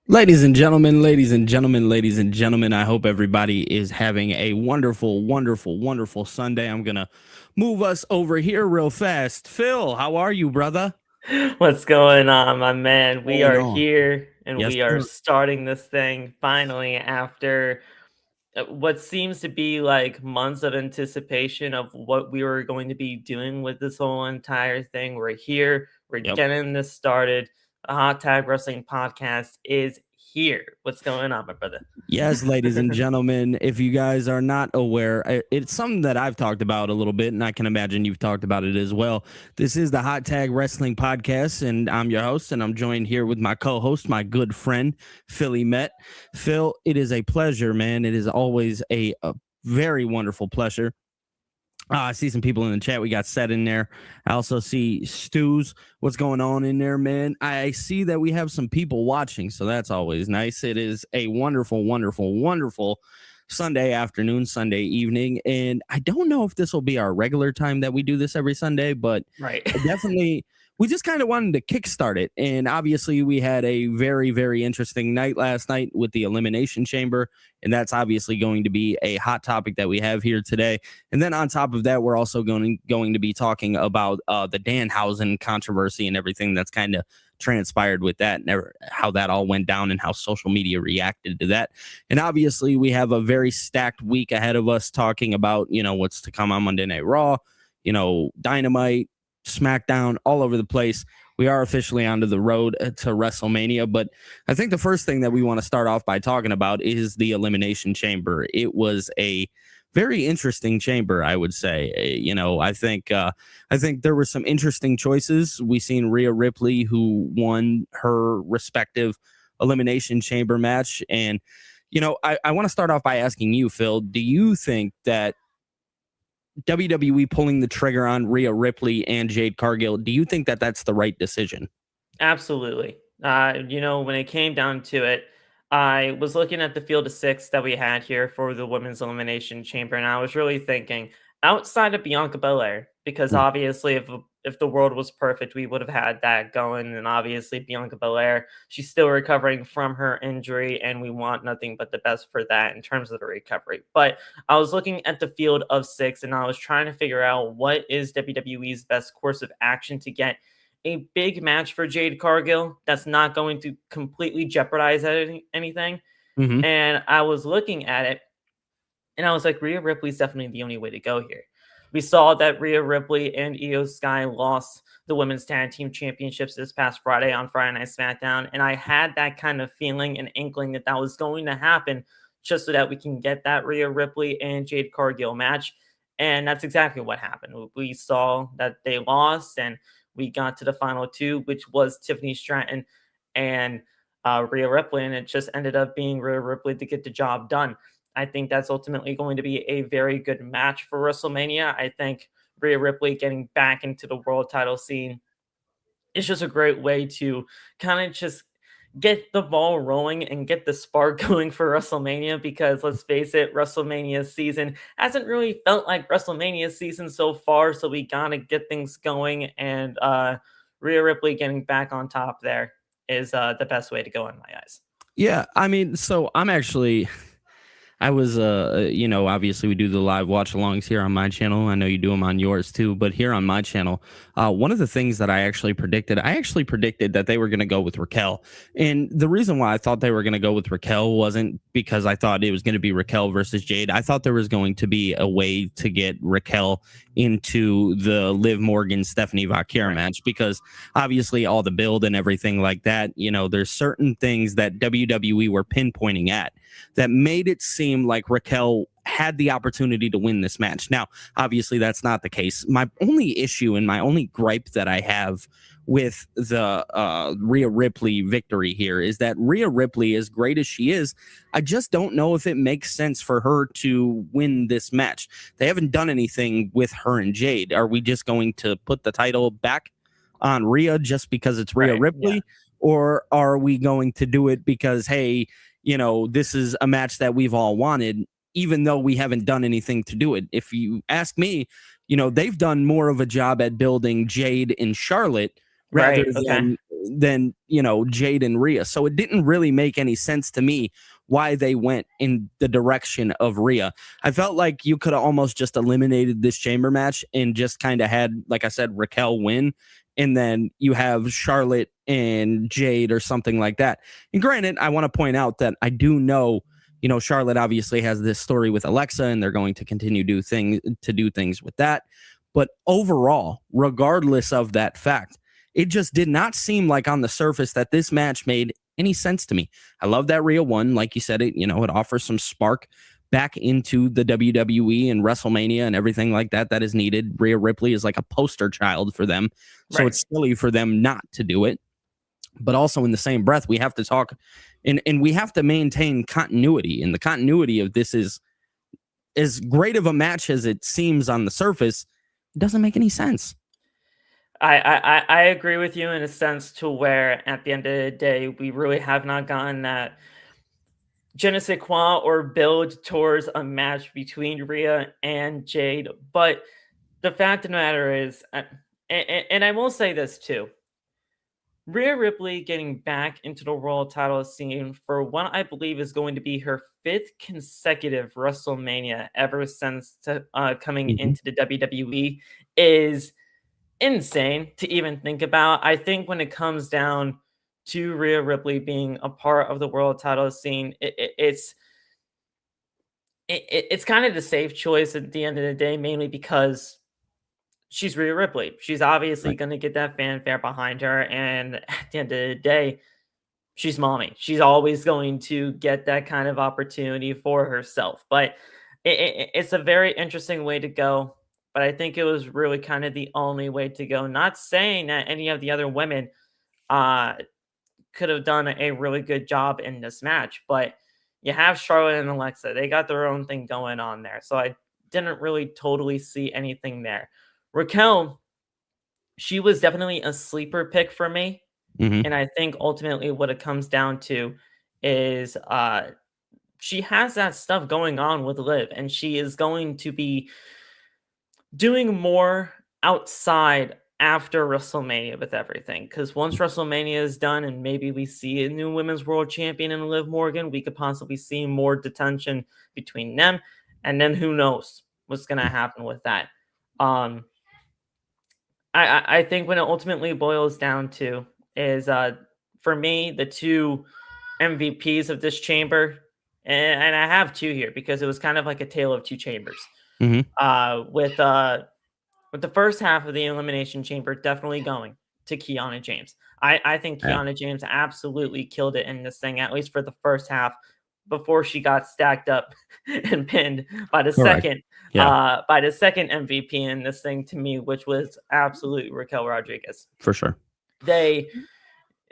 Ladies and gentlemen, I hope everybody is having a wonderful Sunday. I'm going to move us over here real fast. Phil, how are you, brother? What's going on, my man? We Going are on. here and Yes, we are sir. starting this thing finally after what seems to be like months of anticipation of what we were going to be doing with this whole entire thing. We're here, we're Yep. getting this started. The Hot Tag Wrestling Podcast is here. What's going on, my brother? Yes, ladies and gentlemen, if you guys are not aware, it's something that I've talked about a little bit, and I can imagine you've talked about it as well. This is the Hot Tag Wrestling Podcast, and I'm your host, and I'm joined here with my co-host, my good friend, Philly Met. Phil, it is a pleasure, man. It is always a very wonderful pleasure. I see some people in the chat. We got Seth in there. I also see Stu's. What's going on in there, man? I see that we have some people watching, so that's always nice. It is a wonderful Sunday afternoon, Sunday evening, and I don't know if this will be our regular time that we do this every Sunday, but Right. definitely we just kind of wanted to kickstart it. And obviously, we had a very interesting night last night with the Elimination Chamber, and that's obviously going to be a hot topic that we have here today. And then on top of that, we're also going to be talking about the Danhausen controversy and everything that's kind of transpired with that and how that all went down and how social media reacted to that. And obviously, we have a very stacked week ahead of us talking about, what's to come on Monday Night Raw, Dynamite, SmackDown, all over the place. We are officially onto the road to WrestleMania, but I think the first thing that we want to start off by talking about is the Elimination Chamber. It was a very interesting chamber, I would say. I think there were some interesting choices. We seen Rhea Ripley, who won her respective Elimination Chamber match, and I want to start off by asking you, Phil. Do you think that WWE pulling the trigger on Rhea Ripley and Jade Cargill, do you think that that's the right decision? Absolutely. When it came down to it, I was looking at the field of six that we had here for the women's elimination chamber, and I was really thinking outside of Bianca Belair, because Mm. obviously, if the world was perfect, we would have had that going. And obviously, Bianca Belair, she's still recovering from her injury, and we want nothing but the best for that in terms of the recovery. But I was looking at the field of six, and I was trying to figure out what is WWE's best course of action to get a big match for Jade Cargill that's not going to completely jeopardize anything. Mm-hmm. And I was looking at it and I was like, Rhea Ripley's definitely the only way to go here. We saw that Rhea Ripley and Io Sky lost the women's tag team championships this past Friday on Friday Night SmackDown. And I had that kind of feeling and inkling that that was going to happen just so that we can get that Rhea Ripley and Jade Cargill match. And that's exactly what happened. We saw that they lost and we got to the final two, which was Tiffany Stratton and Rhea Ripley. And it just ended up being Rhea Ripley to get the job done. I think that's ultimately going to be a very good match for WrestleMania. I think Rhea Ripley getting back into the world title scene is just a great way to kind of just get the ball rolling and get the spark going for WrestleMania, because let's face it, WrestleMania season hasn't really felt like WrestleMania season so far. So we gotta get things going, and Rhea Ripley getting back on top there is the best way to go in my eyes. Yeah, I mean, so I was, obviously we do the live watch alongs here on my channel. I know you do them on yours too, but here on my channel, one of the things that I actually predicted that they were going to go with Raquel. And the reason why I thought they were going to go with Raquel wasn't because I thought it was going to be Raquel versus Jade. I thought there was going to be a way to get Raquel into the Liv Morgan Stephanie Vaquer match, because obviously all the build and everything like that, there's certain things that WWE were pinpointing at that made it seem like Raquel had the opportunity to win this match. Now, obviously, that's not the case. My only issue and my only gripe that I have with the Rhea Ripley victory here is that Rhea Ripley, as great as she is, I just don't know if it makes sense for her to win this match. They haven't done anything with her and Jade. Are we just going to put the title back on Rhea just because it's Rhea Ripley? Yeah. Or are we going to do it because, hey, this is a match that we've all wanted, even though we haven't done anything to do it? If you ask me, they've done more of a job at building Jade and Charlotte rather than Jade and Rhea. So it didn't really make any sense to me why they went in the direction of Rhea. I felt like you could have almost just eliminated this chamber match and just kind of had, like I said, Raquel win. And then you have Charlotte and Jade or something like that. And granted, I want to point out that I do know, Charlotte obviously has this story with Alexa, and they're going to continue do things with that. But overall, regardless of that fact, it just did not seem like on the surface that this match made any sense to me. I love that Rhea won. Like you said, it offers some spark back into the WWE and WrestleMania and everything like that is needed. Rhea Ripley is like a poster child for them. So It's silly for them not to do it. But also in the same breath, we have to talk and we have to maintain continuity. And the continuity of this is as great of a match as it seems on the surface. It doesn't make any sense. I agree with you in a sense to where at the end of the day, we really have not gotten that je ne sais quoi or build towards a match between Rhea and Jade. But the fact of the matter is, and I will say this too, Rhea Ripley getting back into the world title scene for what I believe is going to be her 5th consecutive WrestleMania ever since coming into the WWE is insane to even think about. I think when it comes down to Rhea Ripley being a part of the world title scene, it's kind of the safe choice at the end of the day, mainly because she's Rhea Ripley. She's obviously going to get that fanfare behind her, and at the end of the day, she's mommy. She's always going to get that kind of opportunity for herself. But it's a very interesting way to go. But I think it was really kind of the only way to go. Not saying that any of the other women could have done a really good job in this match, but you have Charlotte and Alexa. They got their own thing going on there. So I didn't really totally see anything there. Raquel, she was definitely a sleeper pick for me. And I think ultimately what it comes down to is she has that stuff going on with Liv, and she is going to be doing more outside after WrestleMania with everything. Because once WrestleMania is done and maybe we see a new women's world champion in Liv Morgan, we could possibly see more detention between them. And then who knows what's going to happen with that. I think when it ultimately boils down to is, for me, the two MVPs of this chamber, and I have two here because it was kind of like a tale of two chambers. With the first half of the Elimination Chamber definitely going to Kiana James. I think Kiana James absolutely killed it in this thing, at least for the first half, before she got stacked up and pinned by the second MVP in this thing to me, which was absolutely Raquel Rodriguez. For sure. They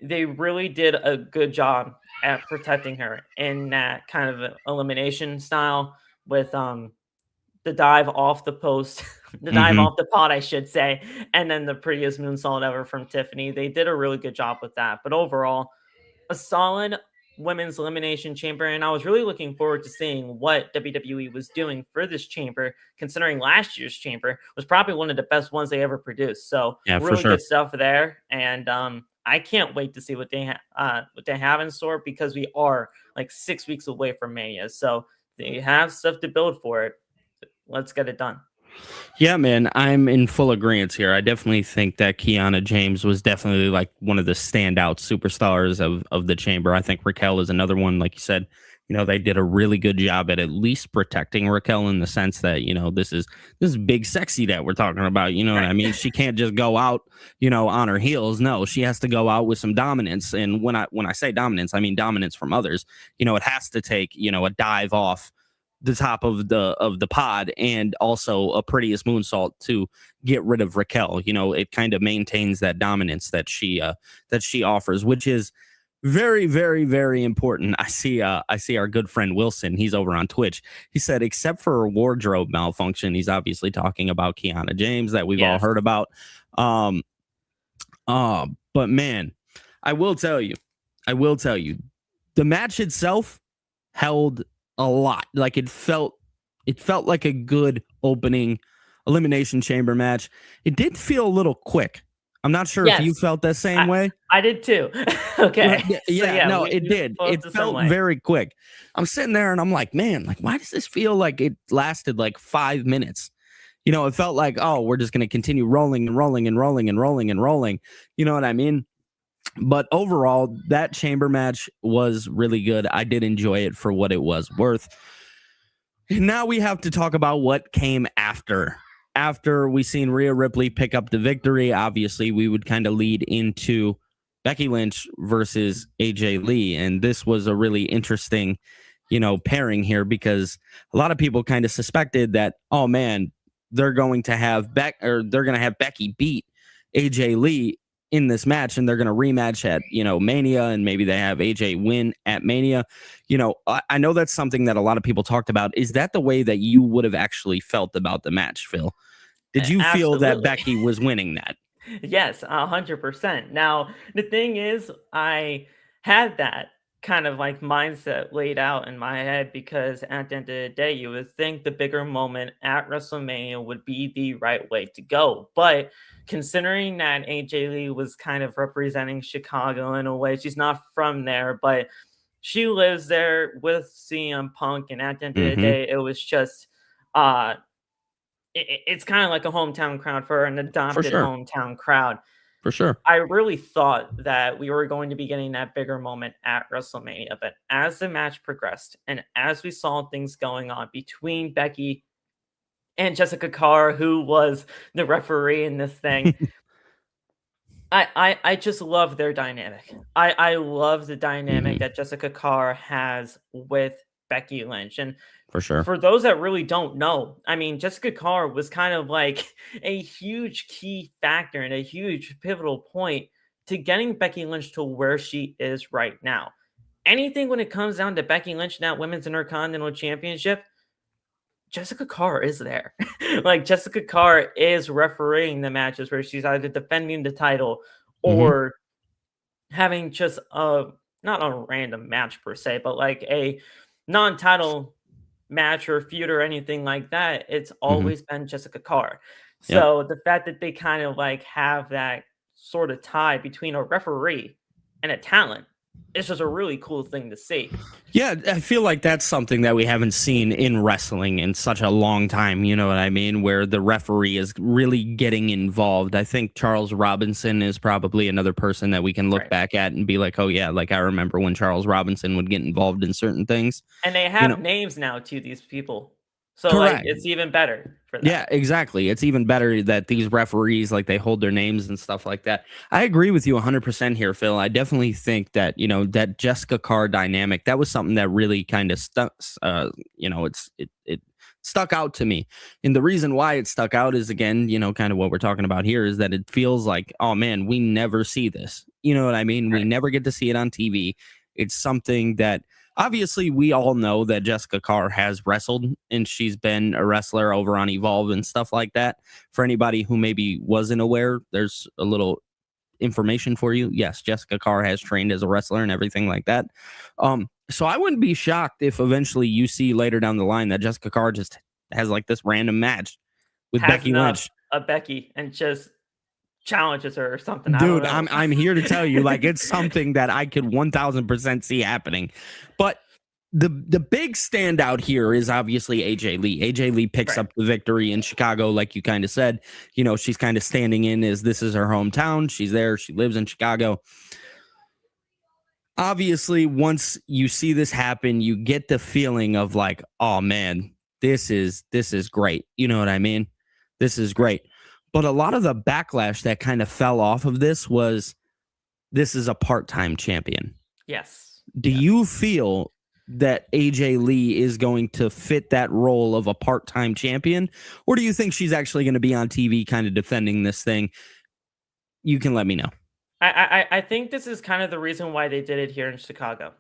really did a good job at protecting her in that kind of elimination style with the dive off the post, the dive off the pod, I should say, and then the prettiest moonsault ever from Tiffany. They did a really good job with that. But overall, a solid women's elimination chamber, and I was really looking forward to seeing what WWE was doing for this chamber, considering last year's chamber was probably one of the best ones they ever produced. So really good stuff there, and I can't wait to see what they have in store, because we are like 6 weeks away from Mania, so they have stuff to build for it. Let's get it done. Yeah, man, I'm in full agreement here. I definitely think that Kiana James was definitely like one of the standout superstars of the chamber. I think Raquel is another one. Like you said, they did a really good job at least protecting Raquel, in the sense that, this is big sexy that we're talking about. You know what I mean? She can't just go out, on her heels. No, she has to go out with some dominance. And when I say dominance, I mean dominance from others. It has to take, a dive off the top of the pod, and also a prettiest moonsault to get rid of Raquel. It kind of maintains that dominance that she offers, which is very, very, very important. I see our good friend Wilson. He's over on Twitch. He said, except for a wardrobe malfunction, he's obviously talking about Kiana James that we've all heard about. But man, I will tell you, the match itself held a lot. Like it felt like a good opening Elimination Chamber match. It did feel a little quick. I'm not sure if you Yes, felt the same way. I did too. Okay, so Yeah, yeah, no, we it we did. both It the same felt way. very quick. I'm sitting there and I'm like, man, like, why does this feel like it lasted like 5 minutes? It felt like, oh, we're just going to continue rolling and rolling and rolling and rolling and rolling. You know what I mean? But overall, that chamber match was really good. I did enjoy it for what it was worth. Now we have to talk about what came after. After we seen Rhea Ripley pick up the victory, obviously we would kind of lead into Becky Lynch versus AJ Lee. And this was a really interesting, pairing here because a lot of people kind of suspected that, oh man, they're going to have Becky beat AJ Lee in this match and they're going to rematch at, Mania, and maybe they have AJ win at Mania. I know that's something that a lot of people talked about. Is that the way that you would have actually felt about the match, Phil? Did you feel that Absolutely. Becky was winning that? Yes, 100%. Now, the thing is, I had that kind of like mindset laid out in my head because at the end of the day, you would think the bigger moment at WrestleMania would be the right way to go. But considering that AJ Lee was kind of representing Chicago in a way, she's not from there, but she lives there with CM Punk. And at the end of the Mm-hmm. day, it was just uh it's kind of like a hometown crowd for an For adopted sure. hometown crowd. For sure. I really thought that we were going to be getting that bigger moment at WrestleMania, but as the match progressed and as we saw things going on between Becky and Jessica Carr, who was the referee in this thing, I just love their dynamic. I love the dynamic Mm-hmm. that Jessica Carr has with Becky Lynch. And For sure. for those that really don't know, I mean, Jessica Carr was kind of like a huge key factor and a huge pivotal point to getting Becky Lynch to where she is right now. Anything when it comes down to Becky Lynch now, Women's Intercontinental Championship, Jessica Carr is there. Like Jessica Carr is refereeing the matches where she's either defending the title Mm-hmm. or having just a not a random match per se, but like a non-title match or feud or anything like that, it's Mm-hmm. always been Jessica Carr. Yep. So the fact that they kind of like have that sort of tie between a referee and a talent, it's just a really cool thing to see. Yeah, I feel like that's something that we haven't seen in wrestling in such a long time, you know what I mean? Where the referee is really getting involved. I think Charles Robinson is probably another person that we can look Right. back at and be like, oh, yeah, like I remember when Charles Robinson would get involved in certain things. And they You have know, names now to these people. So like correct. it's even better for that. Yeah, exactly. It's even better that these referees like they hold their names and stuff like that. I agree with you 100% here, Phil. I definitely think that, that Jessica Carr dynamic, that was something that really kind of stuck it stuck out to me. And the reason why it stuck out is again, kind of what we're talking about here is that it feels like, oh man, we never see this. You know what I mean? We Right. never get to see it on TV. It's something that obviously we all know that Jessica Carr has wrestled and she's been a wrestler over on Evolve and stuff like that. For anybody who maybe wasn't aware, there's a little information for you. Yes, Jessica Carr has trained as a wrestler and everything like that. So I wouldn't be shocked if eventually you see later down the line that Jessica Carr just has like this random match with Has Becky enough Lynch. a Becky and just challenges her or something. I don't Dude, know. I'm here to tell you, like, it's something that I could 1000% see happening. But the big standout here is obviously AJ Lee. AJ Lee picks Right. up the victory in Chicago, like you kind of said. She's kind of standing in as this is her hometown. She's there. She lives in Chicago. Obviously, once you see this happen, you get the feeling of like, oh man, this is great. You know what I mean? This is great. But a lot of the backlash that kind of fell off of this is a part-time champion. Yes. Do you feel that AJ Lee is going to fit that role of a part-time champion? Or do you think she's actually going to be on TV kind of defending this thing? You can let me know. I think this is kind of the reason why they did it here in Chicago.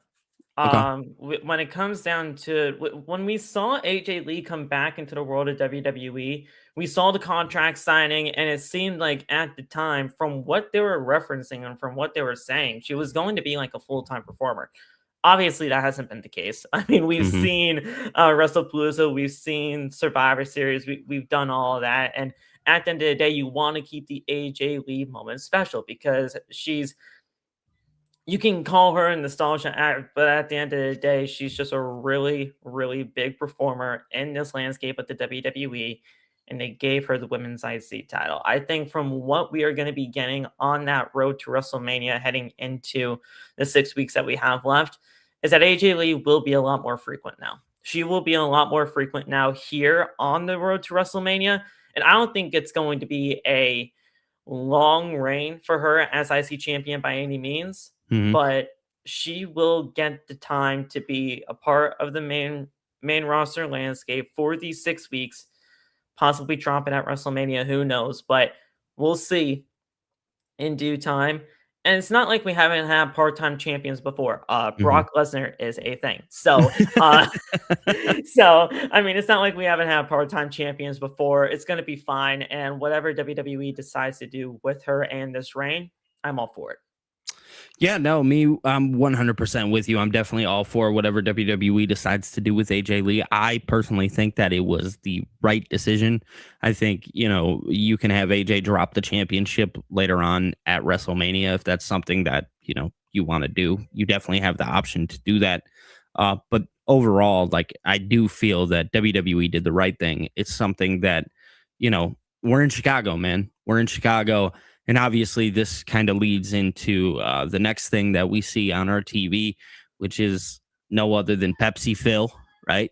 Okay. When it comes down to when we saw AJ Lee come back into the world of WWE, we saw the contract signing, and it seemed like at the time, from what they were referencing and from what they were saying, she was going to be like a full-time performer. Obviously, that hasn't been the case. I mean, we've Mm-hmm. seen WrestlePalooza, we've seen Survivor Series, we've done all of that, and at the end of the day, you want to keep the AJ Lee moment special because you can call her a nostalgia act, but at the end of the day, she's just a really, really big performer in this landscape of the WWE, and they gave her the women's IC title. I think from what we are going to be getting on that road to WrestleMania heading into the 6 weeks that we have left, is that AJ Lee will be a lot more frequent now. She will be a lot more frequent now here on the road to WrestleMania, and I don't think it's going to be a long reign for her as IC champion by any means. But she will get the time to be a part of the main roster landscape for these 6 weeks, possibly dropping at WrestleMania, who knows, but we'll see in due time. And it's not like we haven't had part-time champions before. Brock Lesnar is a thing. So, I mean, it's not like we haven't had part-time champions before. It's going to be fine. And whatever WWE decides to do with her and this reign, I'm all for it. Yeah, no, I'm 100% with you. I'm definitely all for whatever WWE decides to do with AJ Lee. I personally think that it was the right decision. I think, you can have AJ drop the championship later on at WrestleMania if that's something that, you want to do. You definitely have the option to do that. But overall, I do feel that WWE did the right thing. It's something that, we're in Chicago, man. We're in Chicago. And obviously, this kind of leads into the next thing that we see on our TV, which is no other than Pepsi Phil, right?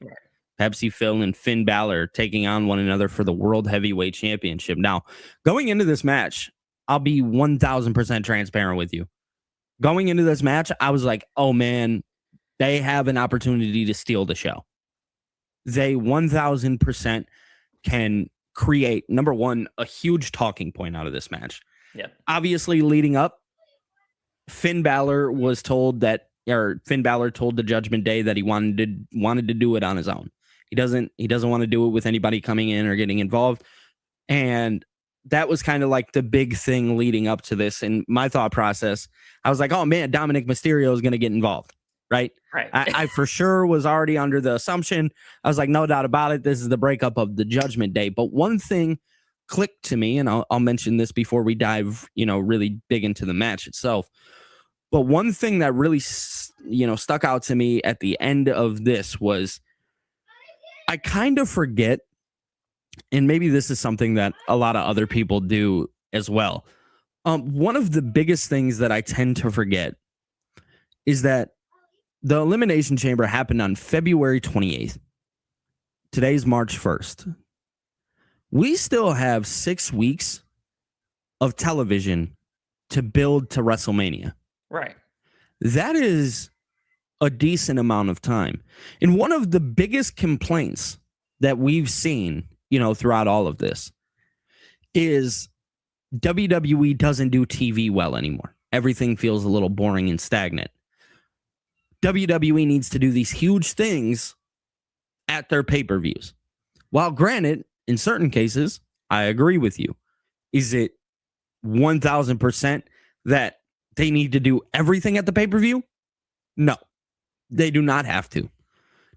Pepsi Phil and Finn Balor taking on one another for the World Heavyweight Championship. Now, going into this match, I'll be 1,000% transparent with you. Going into this match, I was like, oh, man, they have an opportunity to steal the show. They 1,000% can create, number one, a huge talking point out of this match. Yeah. Obviously, leading up, Finn Balor told the Judgment Day that he wanted to do it on his own. He doesn't want to do it with anybody coming in or getting involved. And that was kind of like the big thing leading up to this. And my thought process, I was like, oh man, Dominic Mysterio is going to get involved. Right. I for sure was already under the assumption. I was like, no doubt about it. This is the breakup of the Judgment Day. But one thing clicked to me, and I'll mention this before we dive, really dig into the match itself. But one thing that really, stuck out to me at the end of this was I kind of forget, and maybe this is something that a lot of other people do as well. One of the biggest things that I tend to forget is that the Elimination Chamber happened on February 28th. Today's March 1st. We still have 6 weeks of television to build to WrestleMania. Right. That is a decent amount of time. And one of the biggest complaints that we've seen, throughout all of this is WWE doesn't do TV well anymore. Everything feels a little boring and stagnant. WWE needs to do these huge things at their pay-per-views. While granted, in certain cases, I agree with you. Is it 1,000% that they need to do everything at the pay-per-view? No, they do not have to.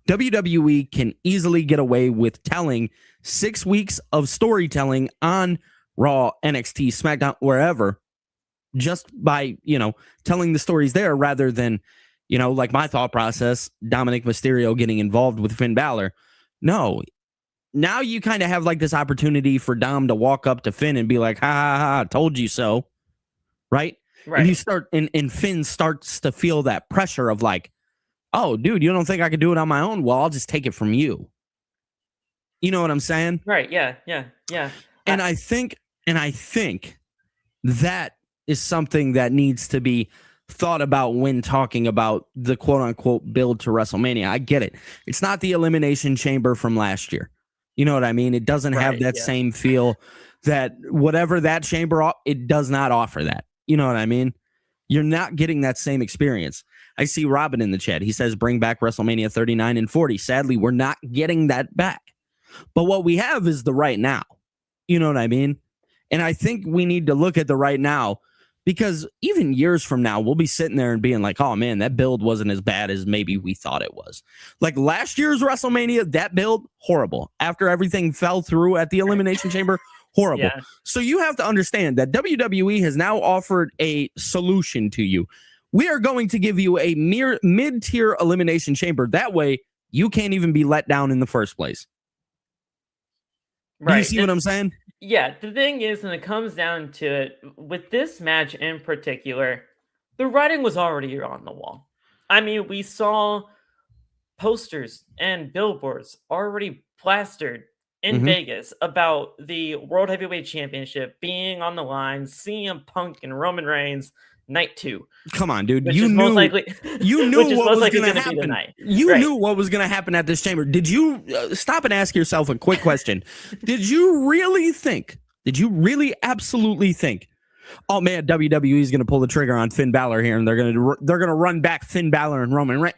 WWE can easily get away with telling 6 weeks of storytelling on Raw, NXT, SmackDown, wherever, just by, telling the stories there rather than, like my thought process, Dominic Mysterio getting involved with Finn Balor. No. Now you kind of have like this opportunity for Dom to walk up to Finn and be like, ha, ha, ha, told you so. Right? And you start, and Finn starts to feel that pressure of like, oh, dude, you don't think I could do it on my own? Well, I'll just take it from you. You know what I'm saying? Right. Yeah. And I think that is something that needs to be thought about when talking about the quote unquote build to WrestleMania. I get it. It's not the Elimination Chamber from last year. You know what I mean? It doesn't have that same feel that whatever that chamber, it does not offer that. You know what I mean? You're not getting that same experience. I see Robin in the chat. He says, bring back WrestleMania 39 and 40. Sadly, we're not getting that back. But what we have is the right now. You know what I mean? And I think we need to look at the right now, because even years from now, we'll be sitting there and being like, oh, man, that build wasn't as bad as maybe we thought it was. Like last year's WrestleMania, that build, horrible. After everything fell through at the Elimination Chamber, Horrible. Yeah. So you have to understand that WWE has now offered a solution to you. We are going to give you a mere mid-tier elimination chamber. That way, you can't even be let down in the first place. Right. Do you see what I'm saying? Yeah, the thing is, when it comes down to it, with this match in particular, the writing was already on the wall. I mean, we saw posters and billboards already plastered in Vegas about the World Heavyweight Championship being on the line, CM Punk and Roman Reigns, night 2. Come on, dude. Which You is knew, most likely, you knew which is what most was likely going to be the happen. night. You Right. knew what was going to happen at this chamber. Did you stop and ask yourself a quick question? Did you really think? Did you really absolutely think? Oh man, WWE is going to pull the trigger on Finn Balor here, and they're going to run back Finn Balor and Roman Reigns.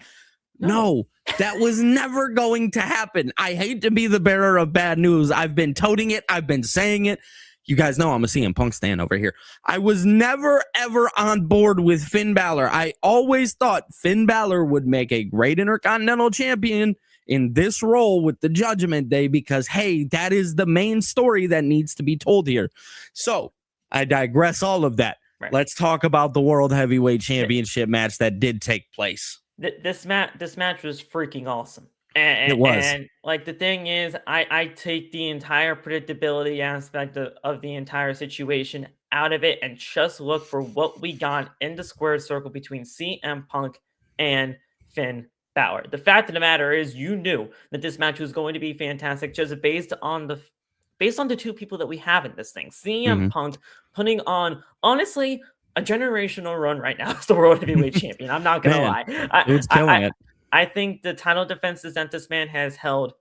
No, that was never going to happen. I hate to be the bearer of bad news. I've been toting it. I've been saying it. You guys know I'm a CM Punk stan over here. I was never, ever on board with Finn Balor. I always thought Finn Balor would make a great Intercontinental champion in this role with the Judgment Day because, hey, that is the main story that needs to be told here. So I digress all of that. Right. Let's talk about the World Heavyweight Championship match that did take place. This match was freaking awesome. And, it was. And like the thing is, I take the entire predictability aspect of the entire situation out of it and just look for what we got in the square circle between CM Punk and Finn Balor. The fact of the matter is, you knew that this match was going to be fantastic just based on the two people that we have in this thing. CM Punk putting on, honestly, a generational run right now as the World Heavyweight Champion. I'm not gonna lie. It's killing it. I think the title defenses that this man has held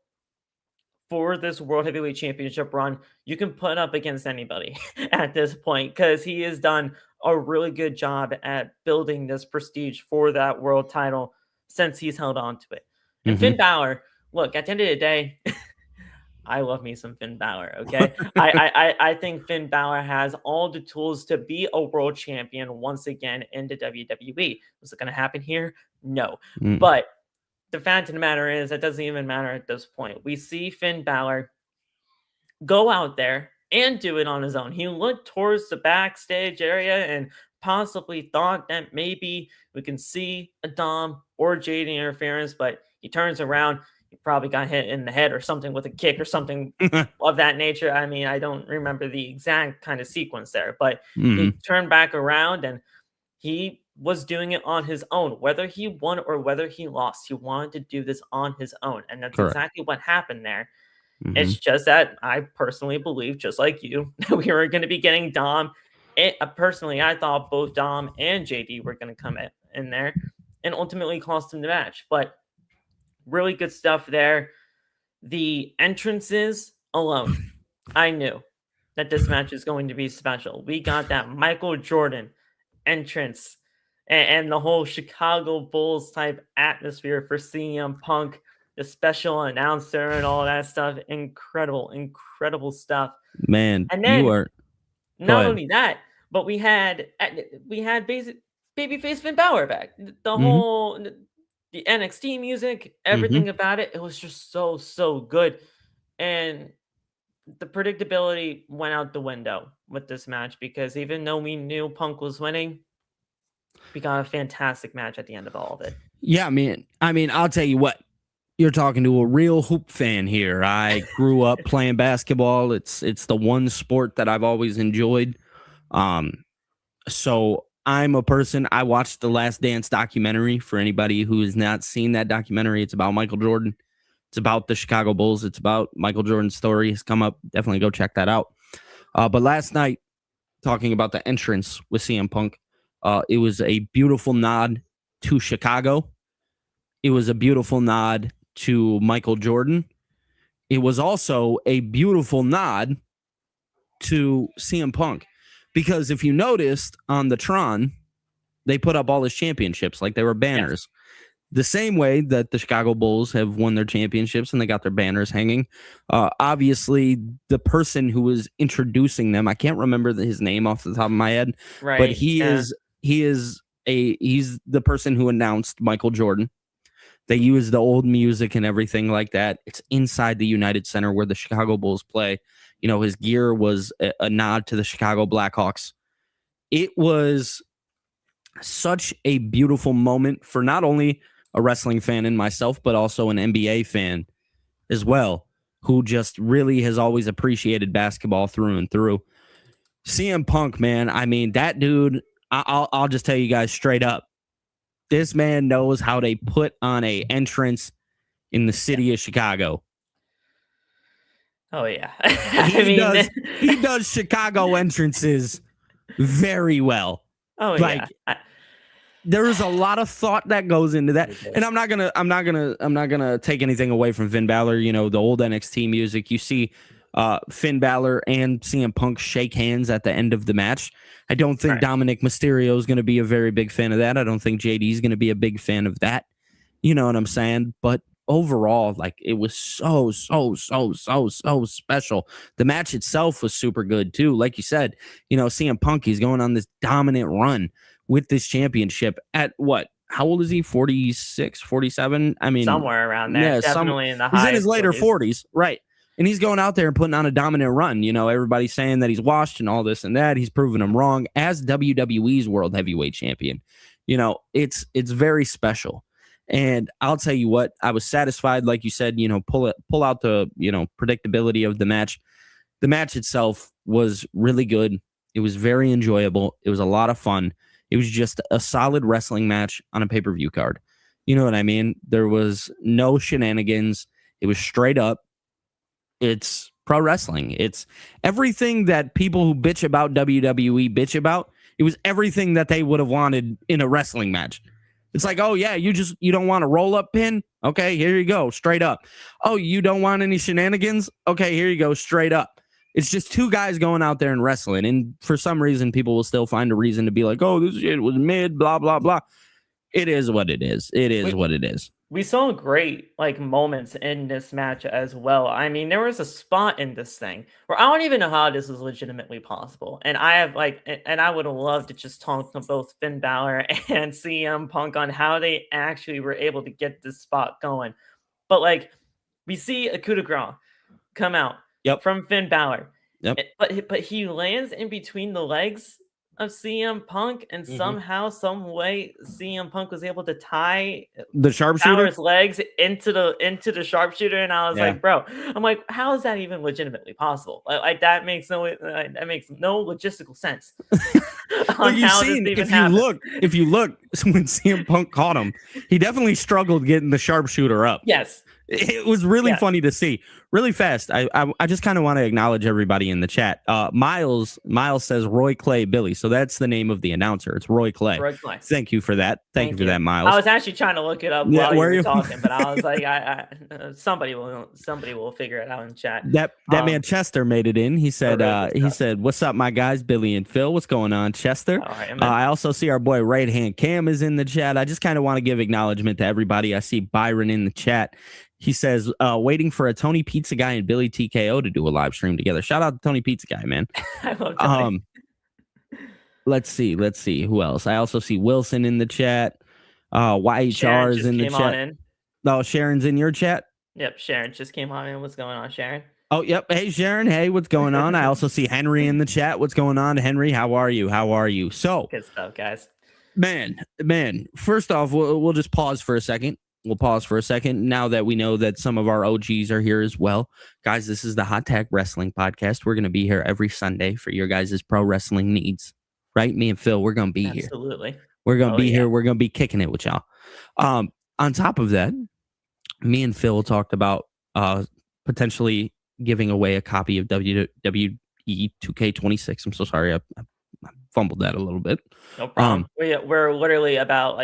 for this World Heavyweight Championship run, you can put up against anybody at this point because he has done a really good job at building this prestige for that world title since he's held on to it. And Finn Balor, look, at the end of the day, I love me some Finn Balor, okay? I think Finn Balor has all the tools to be a world champion once again in the WWE. Was it going to happen here? No. But the fact of the matter is, it doesn't even matter at this point. We see Finn Balor go out there and do it on his own. He looked towards the backstage area and possibly thought that maybe we can see a Dom or JD interference, but he turns around. He probably got hit in the head or something with a kick or something of that nature. I mean, I don't remember the exact kind of sequence there, but he turned back around and he was doing it on his own. Whether he won or whether he lost, he wanted to do this on his own. And that's exactly what happened there. It's just that I personally believe, just like you, that we were going to be getting Dom. Personally, I thought both Dom and JD were going to come in there and ultimately cost him the match. But really good stuff there. The entrances alone, I knew that this match is going to be special. We got that Michael Jordan entrance and the whole Chicago Bulls type atmosphere for CM Punk, the special announcer and all that stuff. Incredible stuff. Man, and then you are not only that, but we had basic babyface Finn Balor back. The whole the NXT music, everything about it, it was just so good. And the predictability went out the window with this match because even though we knew Punk was winning, we got a fantastic match at the end of all of it. Yeah, man. I mean, I'll tell you what. You're talking to a real hoop fan here. I grew up playing basketball. It's the one sport that I've always enjoyed. So I'm a person. I watched the Last Dance documentary. For anybody who has not seen that documentary, it's about Michael Jordan. It's about the Chicago Bulls. It's about Michael Jordan's story. It's come up. Definitely go check that out. But last night, talking about the entrance with CM Punk, it was a beautiful nod to Chicago. It was a beautiful nod to Michael Jordan. It was also a beautiful nod to CM Punk. Because if you noticed on the Tron, they put up all his championships like they were banners. Yes. The same way that the Chicago Bulls have won their championships and they got their banners hanging. Obviously, the person who was introducing them, I can't remember his name off the top of my head, right, but he's the person who announced Michael Jordan. They use the old music and everything like that. It's inside the United Center where the Chicago Bulls play. His gear was a nod to the Chicago Blackhawks. It was such a beautiful moment for not only a wrestling fan in myself, but also an NBA fan as well, who just really has always appreciated basketball through and through. CM Punk, man, I mean, that dude, I'll just tell you guys straight up, this man knows how to put on a entrance in the city of Chicago. Oh yeah. He does Chicago entrances very well. Oh like, yeah. There's a lot of thought that goes into that. And I'm not gonna take anything away from Finn Balor, the old NXT music. You see Finn Balor and CM Punk shake hands at the end of the match. I don't think Dominic Mysterio is going to be a very big fan of that. I don't think JD is going to be a big fan of that. You know what I'm saying? But overall, like, it was so special. The match itself was super good too. Like you said, CM Punk, he's going on this dominant run with this championship at what? How old is he? 46, 47? I mean, somewhere around there. Yeah, definitely in the high. He's in his later 40s, right? And he's going out there and putting on a dominant run. Everybody's saying that he's washed and all this and that. He's proving them wrong as WWE's World Heavyweight Champion. It's very special. And I'll tell you what, I was satisfied, like you said, pull out the, predictability of the match. The match itself was really good. It was very enjoyable. It was a lot of fun. It was just a solid wrestling match on a pay-per-view card. You know what I mean? There was no shenanigans. It was straight up. It's pro wrestling. It's everything that people who bitch about WWE bitch about. It was everything that they would have wanted in a wrestling match. It's like, oh yeah, you don't want a roll-up pin? Okay, here you go, straight up. Oh, you don't want any shenanigans? Okay, here you go, straight up. It's just two guys going out there and wrestling. And for some reason, people will still find a reason to be like, oh, this shit was mid, blah, blah, blah. It is what it is. It is what it is. We saw great moments in this match as well. I mean, there was a spot in this thing where I don't even know how this is legitimately possible. And I would have loved to just talk to both Finn Balor and CM Punk on how they actually were able to get this spot going. But we see a coup de grace come out from Finn Balor. Yep. But he lands in between the legs of CM Punk, and somehow, some way, CM Punk was able to tie the sharpshooter's legs into the sharpshooter, and I was like, bro, how is that even legitimately possible? That makes no logistical sense. If you look, when CM Punk caught him, he definitely struggled getting the sharpshooter up. Yes. It was really funny to see. Really fast. I just kind of want to acknowledge everybody in the chat. Miles says Roy Clay Billy. So that's the name of the announcer. It's Roy Clay. Roy Clay. Thank you for that. Thank you for that, Miles. I was actually trying to look it up while you were talking, but I was like, somebody will figure it out in chat. That man Chester made it in. He said, "What's up, my guys, Billy and Phil? What's going on, Chester?" Right, I also see our boy Right Hand Cam is in the chat. I just kind of want to give acknowledgement to everybody. I see Byron in the chat. He says, waiting for a Tony Pizza Guy and Billy TKO to do a live stream together. Shout out to Tony Pizza Guy, man. I love Tony. Let's see. Who else? I also see Wilson in the chat. YHR is in the chat. Oh, Sharon's in your chat? Yep, Sharon just came on in. What's going on, Sharon? Oh, yep. Hey, Sharon. Hey, what's going on? I also see Henry in the chat. What's going on, Henry? How are you? So, good stuff, guys. Man. First off, we'll just pause for a second. Now that we know that some of our OGs are here as well. Guys, this is the Hot Tag Wrestling Podcast. We're going to be here every Sunday for your guys' pro wrestling needs. Right? Me and Phil, we're going to be here. Absolutely. We're going to be here. We're going to be kicking it with y'all. On top of that, me and Phil talked about potentially giving away a copy of WWE 2K26. I'm so sorry. I fumbled that a little bit. No problem. We're literally about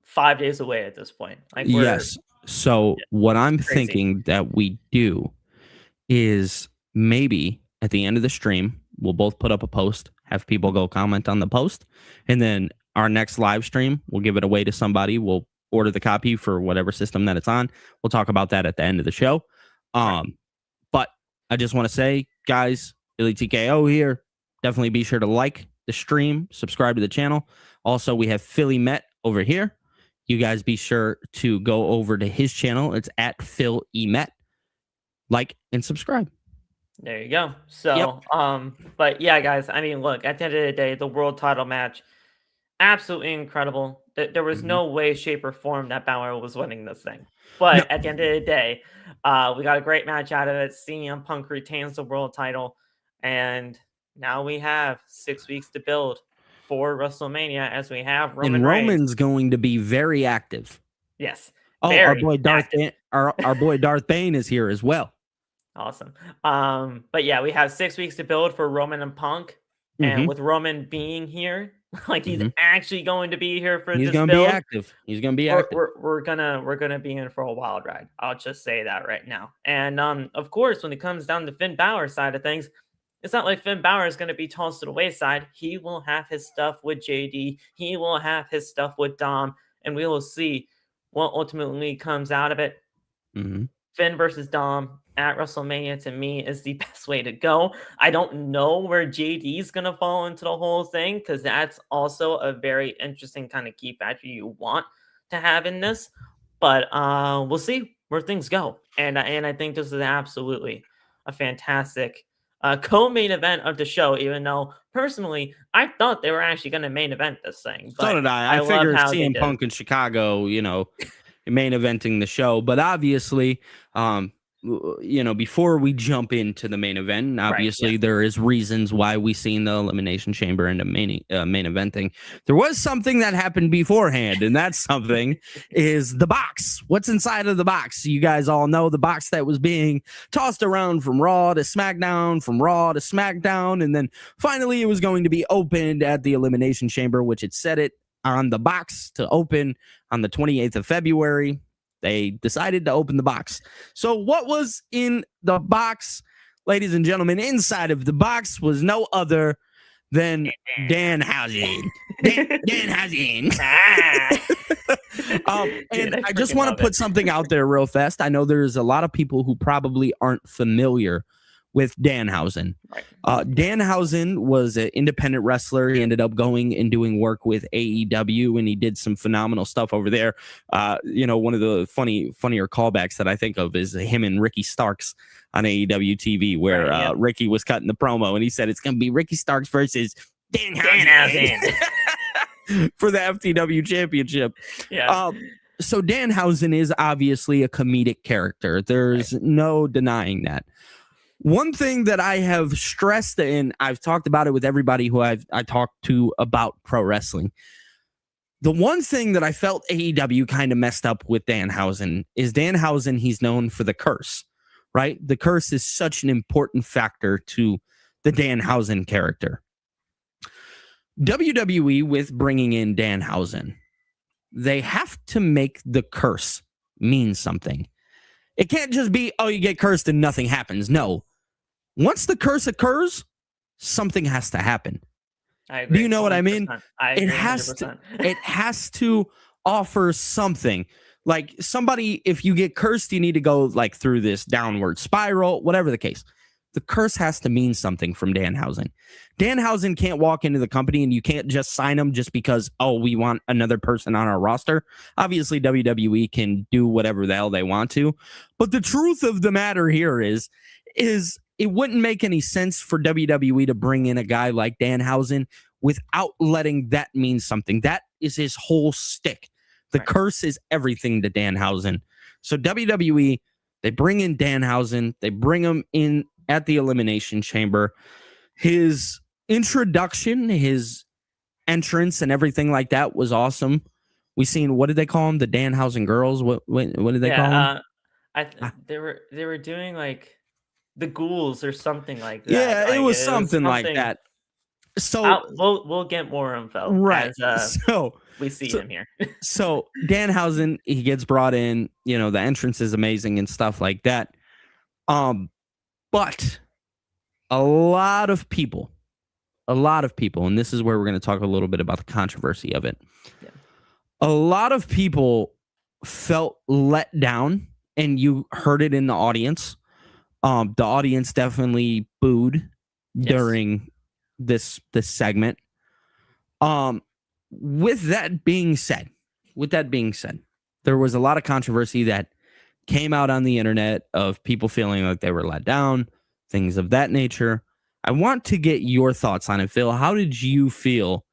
5 days away at this point. Yes. So what I'm thinking that we do is maybe at the end of the stream, we'll both put up a post, have people go comment on the post, and then our next live stream, we'll give it away to somebody. We'll order the copy for whatever system that it's on. We'll talk about that at the end of the show. But I just want to say, guys, Billy TKO here. Definitely be sure to like the stream, subscribe to the channel. Also, we have Philly Met over here. You guys be sure to go over to his channel. It's at Phil Emet. Like and subscribe. There you go. Yep. So, but yeah, guys, I mean, look, at the end of the day, the world title match, absolutely incredible. There was Mhm. no way, shape, or form that Balor was winning this thing. No. But at the end of the day, we got a great match out of it. CM Punk retains the world title, and now we have 6 weeks to build for WrestleMania as we have Roman And Reigns. Roman's going to be very active. Yes, Oh, very active. Our boy Darth Bane is here as well. Awesome. But yeah, we have 6 weeks to build for Roman and Punk. And Mhm. with Roman being here, like he's Mhm. actually going to be here for He's this going to be build, active. He's going to be we're, active. we're, we're gonna be in for a wild ride. I'll just say that right now. And of course, when it comes down to Finn Balor's side of things, it's not like Finn Balor is going to be tossed to the wayside. He will have his stuff with JD. He will have his stuff with Dom, and we will see what ultimately comes out of it. Mhm. Finn versus Dom at WrestleMania to me is the best way to go. I don't know where JD is going to fall into the whole thing because that's also a very interesting kind of key factor you want to have in this. But we'll see where things go. And I think this is absolutely a fantastic co-main event of the show, even though personally I thought they were actually going to main event this thing. So But did I. I I love figure how they CM did it. Punk in Chicago, main eventing the show. But obviously, before we jump into the main event, Right. Yeah. obviously there is reasons why we seen the Elimination Chamber and the main eventing. There was something that happened beforehand, and that something is the box. What's inside of the box? You guys all know the box that was being tossed around from Raw to SmackDown, from Raw to SmackDown, and then finally it was going to be opened at the Elimination Chamber, which it said it on the box to open on the 28th of February. They decided to open the box. So what was in the box, ladies and gentlemen? Inside of the box was no other than Danhausen. Danhausen. Dude, And I just freaking want love to put it. something out there real fast. I know there's a lot of people who probably aren't familiar with Danhausen. Right. Danhausen was an independent wrestler. He ended up going and doing work with AEW, and he did some phenomenal stuff over there. One of the funnier callbacks that I think of is him and Ricky Starks on AEW TV, where Right, yeah. Ricky was cutting the promo, and he said it's going to be Ricky Starks versus Danhausen. for the FTW championship. Yeah. So Danhausen is obviously a comedic character. There's no denying that. One thing that I have stressed, and I've talked about it with everybody who I talked to about pro wrestling, the one thing that I felt AEW kind of messed up with Danhausen is Danhausen, he's known for the curse, right? The curse is such an important factor to the Danhausen character. WWE, with bringing in Danhausen, they have to make the curse mean something. It can't just be, oh, you get cursed and nothing happens. No. Once the curse occurs, something has to happen. I agree. Do you know what I mean? I agree 100%. It has to offer something. Like somebody, if you get cursed, you need to go like through this downward spiral, whatever the case. The curse has to mean something from Danhausen. Danhausen can't walk into the company and you can't just sign him just because, oh, we want another person on our roster. Obviously, WWE can do whatever the hell they want to. But the truth of the matter here is it wouldn't make any sense for WWE to bring in a guy like Danhausen without letting that mean something. That is his whole stick. The curse is everything to Danhausen. So WWE, they bring in Danhausen. They bring him in at the Elimination Chamber. His introduction, his entrance, and everything like that was awesome. We seen, what did they call him? The Danhausen girls. What did they call him? They were doing like the ghouls or something like that. Yeah, Like, it was something like that. So we'll get more info right. as we see him here. So Danhausen, he gets brought in. The entrance is amazing and stuff like that. But a lot of people, and this is where we're going to talk a little bit about the controversy of it. Yeah. A lot of people felt let down, and you heard it in the audience. The audience definitely booed during this segment. With that being said, there was a lot of controversy that came out on the internet of people feeling like they were let down, things of that nature. I want to get your thoughts on it, Phil. How did you feel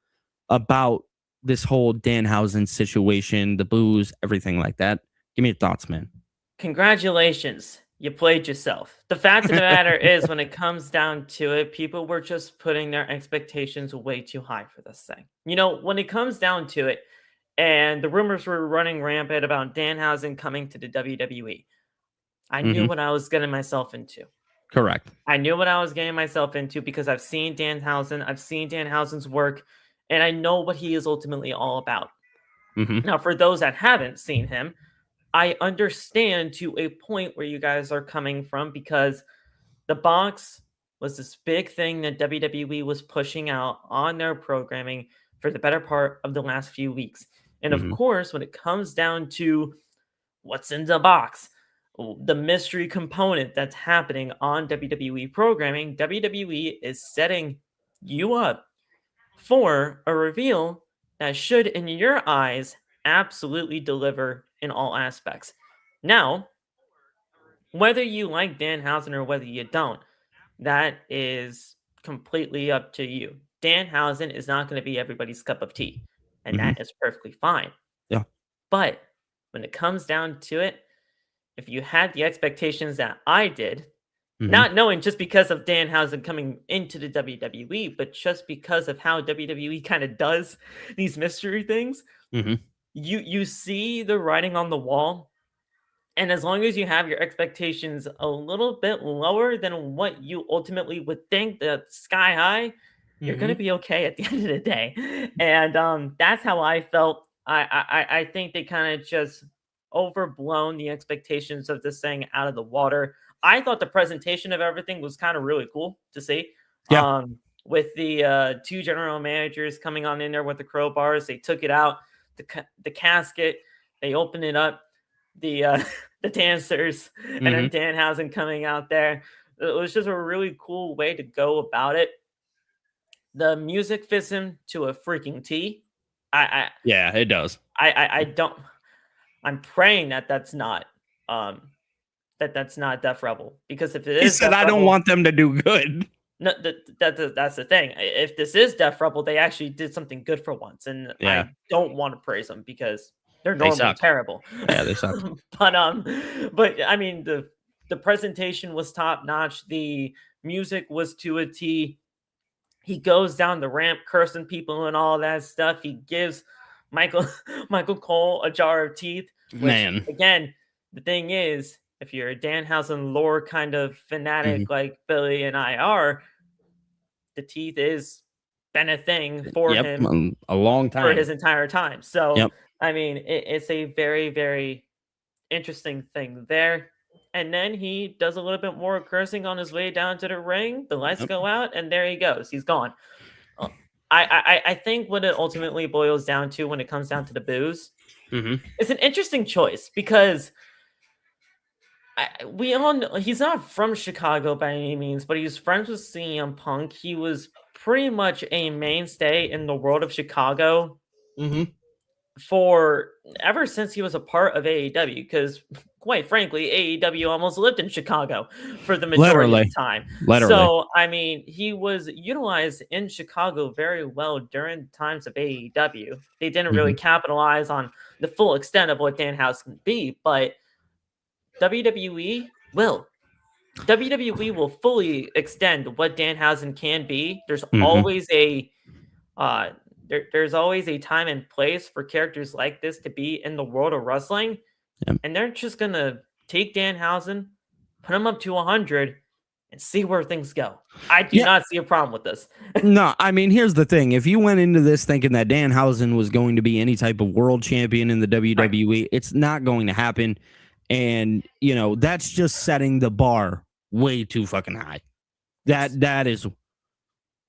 about this whole Danhausen situation, the booze, everything like that? Give me your thoughts, man. Congratulations. You played yourself. The fact of the matter is, when it comes down to it, people were just putting their expectations way too high for this thing. When it comes down to it, and the rumors were running rampant about Danhausen coming to the WWE, I knew what I was getting myself into. Correct. I knew what I was getting myself into because I've seen Danhausen, I've seen Danhausen's work, and I know what he is ultimately all about. Now, for those that haven't seen him, I understand to a point where you guys are coming from, because the box was this big thing that WWE was pushing out on their programming for the better part of the last few weeks. And of course, when it comes down to what's in the box, the mystery component that's happening on WWE programming, WWE is setting you up for a reveal that should, in your eyes, absolutely deliver in all aspects. Now, whether you like Danhausen or whether you don't, that is completely up to you. Danhausen is not going to be everybody's cup of tea, and that is perfectly fine. Yeah. But when it comes down to it, if you had the expectations that I did, not knowing just because of Danhausen coming into the WWE, but just because of how WWE kind of does these mystery things, you see the writing on the wall. And as long as you have your expectations a little bit lower than what you ultimately would think, that's sky high, you're going to be okay at the end of the day. And that's how I felt. I think they kind of just overblown the expectations of this thing out of the water. I thought the presentation of everything was kind of really cool to see. Yeah. With the two general managers coming on in there with the crowbars, they took it out, the casket, they opened it up, the dancers, and then Danhausen coming out there. It was just a really cool way to go about it. The music fits him to a freaking T. Yeah, it does. I'm praying that that's not that's not Def Rebel, because if it is, he said, I don't want them to do good. No, that's the thing. If this is Def Rebel, they actually did something good for once, and I don't want to praise them because they're normally terrible. Yeah, they suck. but I mean, the presentation was top notch. The music was to a T. He goes down the ramp cursing people and all that stuff. He gives Michael Cole a jar of teeth. Which, again, the thing is, if you're a Danhausen lore kind of fanatic like Billy and I are, the teeth is been a thing for him a long time, for his entire time. So, I mean, it's a very, very interesting thing there. And then he does a little bit more cursing on his way down to the ring. The lights go out, and there he goes. He's gone. I think what it ultimately boils down to when it comes down to the booze, it's an interesting choice, because we all know he's not from Chicago by any means, but he's friends with CM Punk. He was pretty much a mainstay in the world of Chicago for ever since he was a part of AEW, because quite frankly, AEW almost lived in Chicago for the majority of the time. So, I mean, he was utilized in Chicago very well during times of AEW. They didn't really capitalize on the full extent of what Danhausen can be, but WWE will. WWE will fully extend what Danhausen can be. There's always a there's always a time and place for characters like this to be in the world of wrestling. And they're just going to take Danhausen, put him up to 100, and see where things go. I do not see a problem with this. No, I mean, here's the thing. If you went into this thinking that Danhausen was going to be any type of world champion in the WWE, it's not going to happen. And, you know, that's just setting the bar way too fucking high. That is...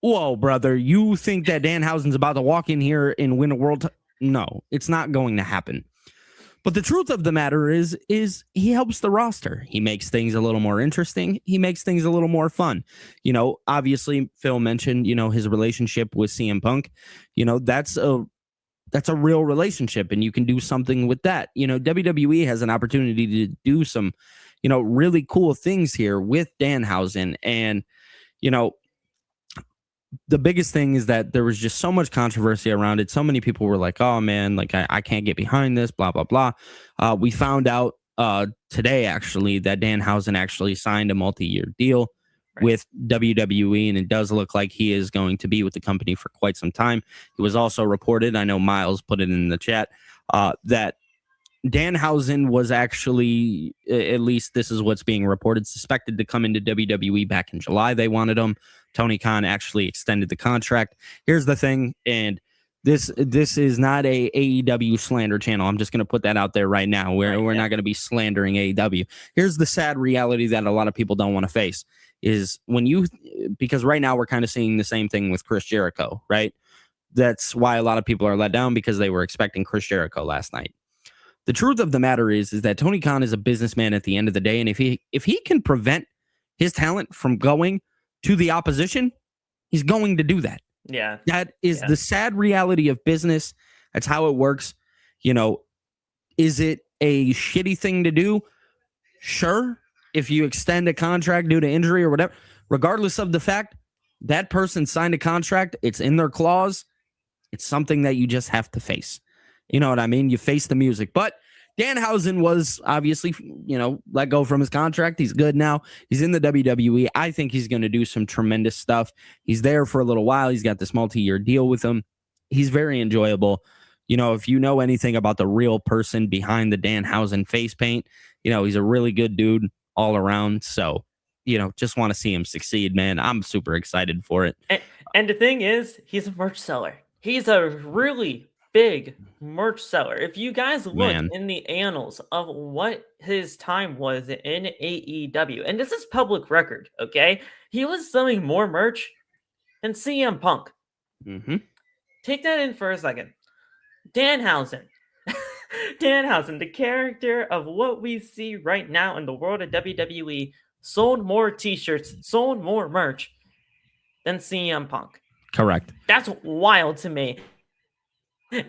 Whoa, brother, you think that Danhausen's about to walk in here and win a world? No, it's not going to happen. But the truth of the matter is he helps the roster. He makes things a little more interesting. He makes things a little more fun. You know, obviously, Phil mentioned, you know, his relationship with CM Punk. You know, that's a real relationship, and you can do something with that. You know, WWE has an opportunity to do some, really cool things here with Danhausen. And, the biggest thing is that there was just so much controversy around it. So many people were like, oh man, like I can't get behind this, blah, blah, blah. We found out today, actually, that Danhausen actually signed a multi-year deal with WWE, and it does look like he is going to be with the company for quite some time. It was also reported, I know Miles put it in the chat, that Danhausen was actually, at least this is what's being reported, suspected to come into WWE back in July. They wanted him. Tony Khan actually extended the contract. Here's the thing, and this is not a AEW slander channel. I'm just going to put that out there right now. We're not going to be slandering AEW. Here's the sad reality that a lot of people don't want to face is because right now we're kind of seeing the same thing with Chris Jericho, right? That's why a lot of people are let down because they were expecting Chris Jericho last night. The truth of the matter is that Tony Khan is a businessman at the end of the day, and if he can prevent his talent from going to the opposition, he's going to do that. Yeah. That is the sad reality of business. That's how it works. Is it a shitty thing to do? Sure. If you extend a contract due to injury or whatever, regardless of the fact that person signed a contract, it's in their clause. It's something that you just have to face. You know what I mean? You face the music. But Danhausen was obviously, let go from his contract. He's good now. He's in the WWE. I think he's going to do some tremendous stuff. He's there for a little while. He's got this multi-year deal with him. He's very enjoyable. If you know anything about the real person behind the Danhausen face paint, he's a really good dude all around. So, just want to see him succeed, man. I'm super excited for it. And the thing is, he's a merch seller. He's a really big merch seller. If you guys look in the annals of what his time was in AEW, and this is public record, okay? He was selling more merch than CM Punk. Mm-hmm. Take that in for a second. Danhausen. Danhausen, the character of what we see right now in the world of WWE, sold more t-shirts, sold more merch than CM Punk. Correct. That's wild to me.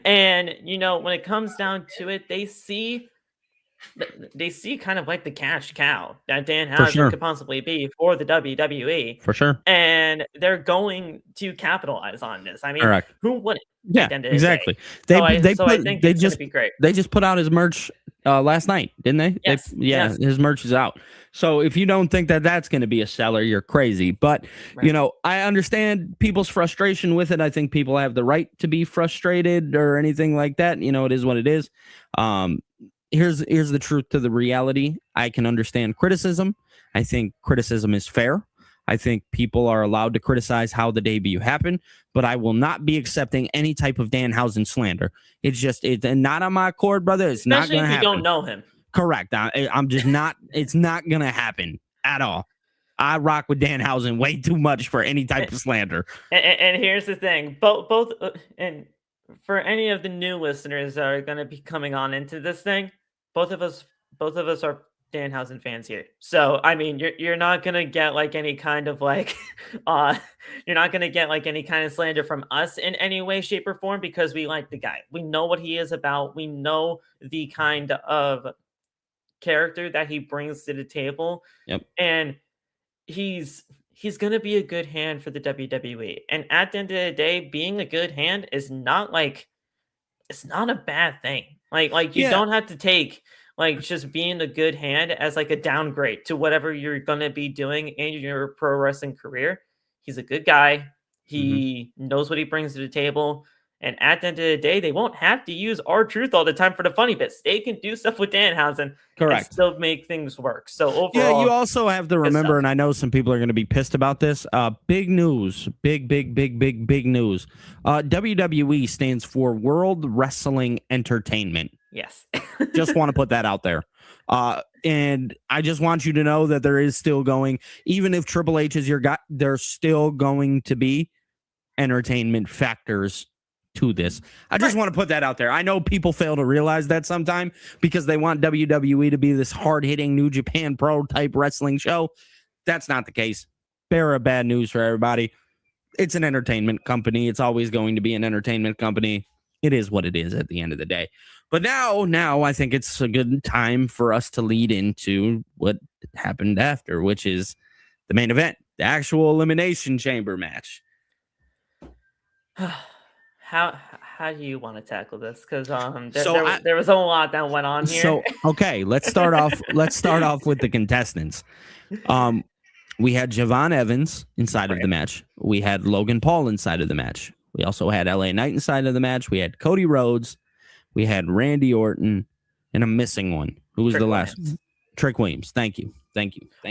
And when it comes down to it, they see kind of like the cash cow that Danhausen could possibly be for the WWE. For sure. And they're going to capitalize on this. I mean, correct. Who wouldn't? Yeah, exactly. I think it's going to be great. They just put out his merch last night, didn't they? Yes. His merch is out. So if you don't think that that's going to be a seller, you're crazy. But, I understand people's frustration with it. I think people have the right to be frustrated or anything like that. It is what it is. Here's the truth to the reality. I can understand criticism. I think criticism is fair. I think people are allowed to criticize how the debut happened, but I will not be accepting any type of Danhausen slander. It's not on my accord, brother. It's not going to happen. Especially if you don't know him. Correct. I'm just not. It's not going to happen at all. I rock with Danhausen way too much for any type of slander. And here's the thing. Both and for any of the new listeners that are going to be coming on into this thing, both of us are Danhausen fans here. So, I mean, you're not going to get like any kind of like, you're not going to get like any kind of slander from us in any way, shape, or form because we like the guy. We know what he is about. We know the kind of character that he brings to the table. Yep. And he's going to be a good hand for the WWE. And at the end of the day, being a good hand is not like, it's not a bad thing. Like you don't have to take like just being a good hand as like a downgrade to whatever you're going to be doing in your pro wrestling career. He's a good guy. He knows what he brings to the table. And at the end of the day, they won't have to use R-Truth all the time for the funny bits. They can do stuff with Danhausen and still make things work. So overall, you also have to remember, and I know some people are going to be pissed about this. Big news, big news. WWE stands for World Wrestling Entertainment. Yes. Just want to put that out there. And I just want you to know that there is still going, even if Triple H is your guy, there's still going to be entertainment factors to this. I just want to put that out there. I know people fail to realize that sometime because they want WWE to be this hard-hitting New Japan Pro type wrestling show. That's not the case. Bearer of bad news for everybody. It's an entertainment company. It's always going to be an entertainment company. it is what it is at the end of the day. But now I think it's a good time for us to lead into what happened after, which is the main event, the actual Elimination Chamber match. How do you want to tackle this? Because So there was a lot that went on here. So okay, let's start off. Let's start off with the contestants. We had Javon Evans inside of the match. We had Logan Paul inside of the match. We also had LA Knight inside of the match. We had Cody Rhodes. We had Randy Orton, and I'm missing one. Who was the last? Trick Williams. Thank you.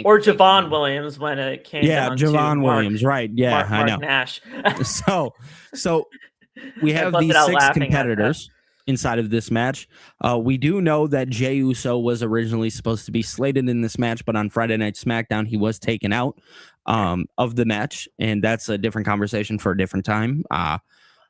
Or Javon Williams when it came down to Javon Williams. Right. Yeah, I know. Nash. so we have these 6 competitors inside of this match. We do know that Jey Uso was originally supposed to be slated in this match, but on Friday Night SmackDown, he was taken out of the match, and that's a different conversation for a different time.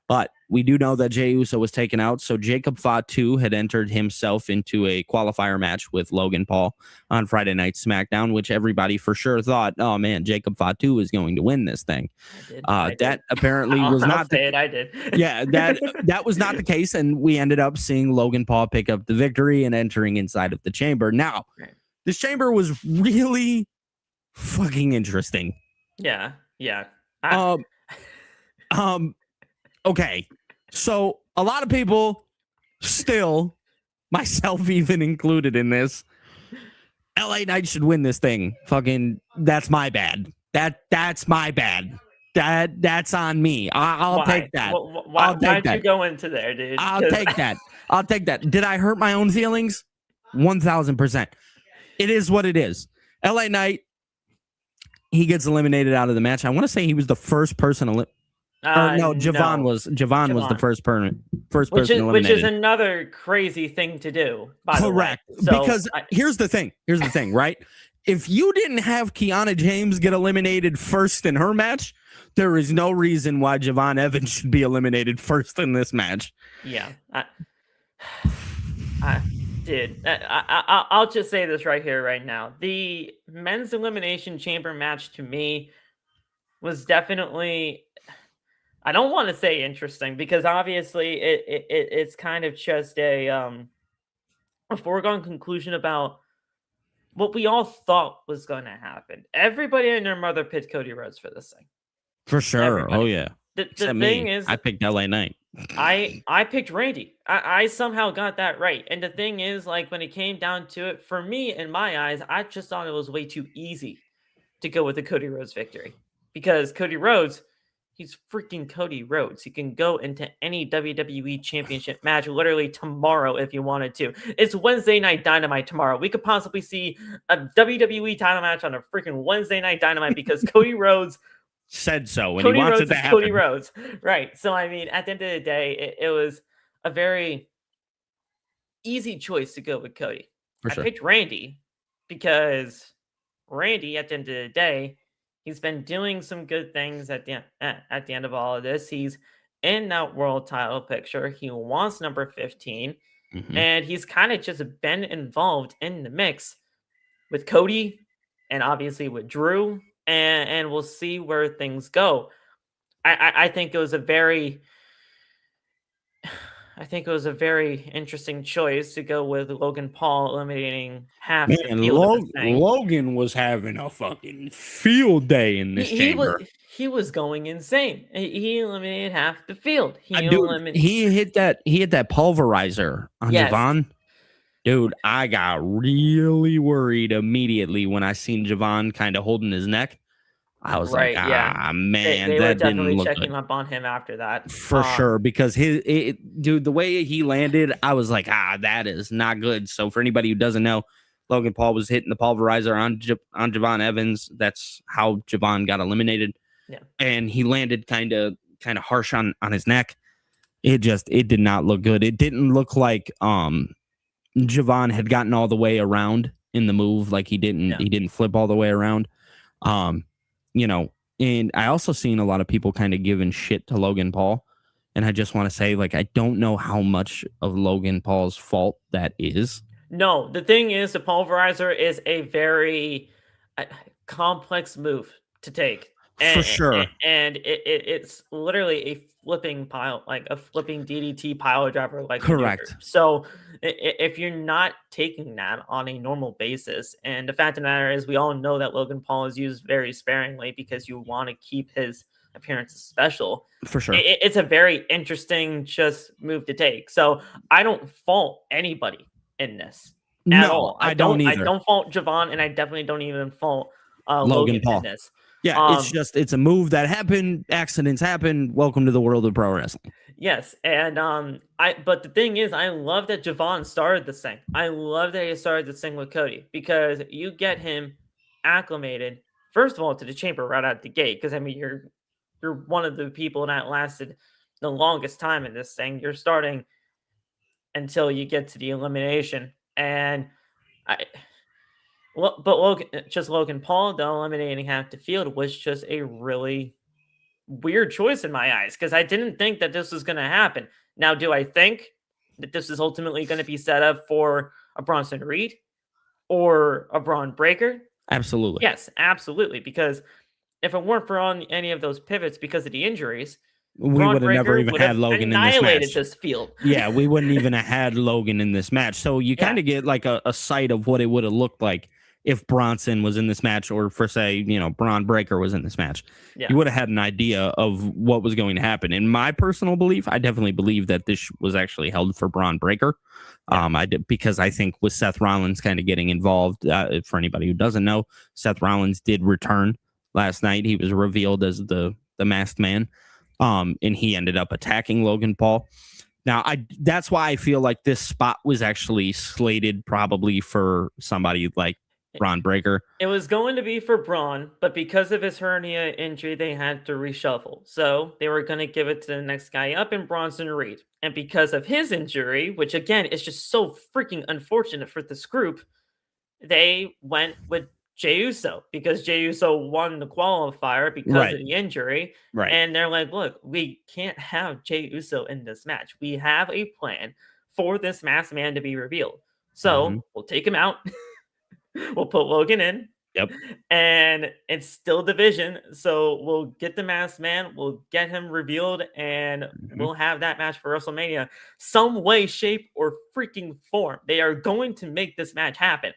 But we do know that Jey Uso was taken out, so Jacob Fatu had entered himself into a qualifier match with Logan Paul on Friday Night SmackDown, which everybody for sure thought, oh man, Jacob Fatu is going to win this thing. I did. That apparently was not the case. I did. Yeah, that was not the case, and we ended up seeing Logan Paul pick up the victory and entering inside of the chamber. Now, this chamber was really fucking interesting. Yeah. Okay, so a lot of people still, myself even included in this, LA Knight should win this thing. Fucking, that's my bad. That's my bad. That's on me. I'll take that. Why'd you go into there, dude? I'll take that. Did I hurt my own feelings? 1000%. It is what it is. LA Knight, he gets eliminated out of the match. I want to say he was the first person Javon was the first person eliminated. Which is another crazy thing to do. Correct. So because here's the thing, right? If you didn't have Kiana James get eliminated first in her match, there is no reason why Javon Evans should be eliminated first in this match. Yeah. I'll just say this right here, right now. The men's Elimination Chamber match to me was definitely, I don't want to say interesting, because obviously it's kind of just a foregone conclusion about what we all thought was going to happen. Everybody and their mother picked Cody Rhodes for this thing. For sure. Everybody. Oh, yeah. The thing is, I picked LA Knight. I picked Randy. I somehow got that right. And the thing is, like, when it came down to it, for me, in my eyes, I just thought it was way too easy to go with the Cody Rhodes victory. Because Cody Rhodes, he's freaking Cody Rhodes. He can go into any WWE championship match literally tomorrow if you wanted to. It's Wednesday Night Dynamite tomorrow. We could possibly see a WWE title match on a freaking Wednesday Night Dynamite because Cody Rhodes said so, and Cody he wants Rhodes it to happen. Cody Rhodes, right? So I mean, at the end of the day, it was a very easy choice to go with Cody. I picked Randy because Randy, at the end of the day, he's been doing some good things at the end of all of this. He's in that world title picture. He wants number 15, and he's kind of just been involved in the mix with Cody and obviously with Drew. And we'll see where things go. I think it was a very interesting choice to go with Logan Paul eliminating half the field. Logan was having a fucking field day in this chamber. He was going insane. He eliminated half the field. He hit that pulverizer on Javon. Dude, I got really worried immediately when I seen Javon kind of holding his neck. I was man, they that were didn't definitely look checking good. up on him after that. For sure, because dude, the way he landed, I was like, that is not good. So for anybody who doesn't know, Logan Paul was hitting the pulverizer on Javon Evans. That's how Javon got eliminated. Yeah. And he landed kind of harsh on his neck. It did not look good. It didn't look like Javon had gotten all the way around in the move. Like he didn't flip all the way around. And I also seen a lot of people kind of giving shit to Logan Paul. And I just want to say, like, I don't know how much of Logan Paul's fault that is. No, the thing is, the pulverizer is a very complex move to take. and, For sure. and it's literally a flipping pile, like a flipping DDT pile driver like maneuver. Correct. So if you're not taking that on a normal basis, and the fact of the matter is, we all know that Logan Paul is used very sparingly because you want to keep his appearances special. For sure. It's a very interesting just move to take. So I don't fault anybody in this at all. I don't either. I don't fault Javon, and I definitely don't even fault Logan Logan Paul. in this. Yeah, it's a move that happened. Accidents happen. Welcome to the world of pro wrestling. Yes, and but the thing is, I love that Javon started this thing. I love that he started this thing with Cody, because you get him acclimated, first of all, to the chamber right out the gate. Because I mean, you're one of the people that lasted the longest time in this thing. You're starting until you get to the elimination, and Logan Paul, though, eliminating half the field was just a really weird choice in my eyes, because I didn't think that this was going to happen. Now, do I think that this is ultimately going to be set up for a Bronson Reed or a Braun Breaker? Absolutely. Yes, absolutely. Because if it weren't for any of those pivots because of the injuries, we would have never even had Logan in this annihilated match. this field. Yeah, we wouldn't even have had Logan in this match. So you kind of get like a sight of what it would have looked like if Bronson was in this match, or for say, Braun Breaker was in this match. Yeah. You would have had an idea of what was going to happen. In my personal belief, I definitely believe that this was actually held for Braun Breaker. I did, because I think with Seth Rollins kind of getting involved, for anybody who doesn't know, Seth Rollins did return last night. He was revealed as the masked man. And he ended up attacking Logan Paul. Now, that's why I feel like this spot was actually slated probably for somebody like Braun Breaker. It was going to be for Braun, but because of his hernia injury, they had to reshuffle. So they were going to give it to the next guy up in Bronson Reed. And because of his injury, which again is just so freaking unfortunate for this group, they went with Jey Uso, because Jey Uso won the qualifier because of the injury. Right. And they're like, look, we can't have Jey Uso in this match. We have a plan for this masked man to be revealed. So we'll take him out. We'll put Logan in. Yep. And it's still division. So we'll get the masked man. We'll get him revealed. And we'll have that match for WrestleMania. Some way, shape, or freaking form. They are going to make this match happen.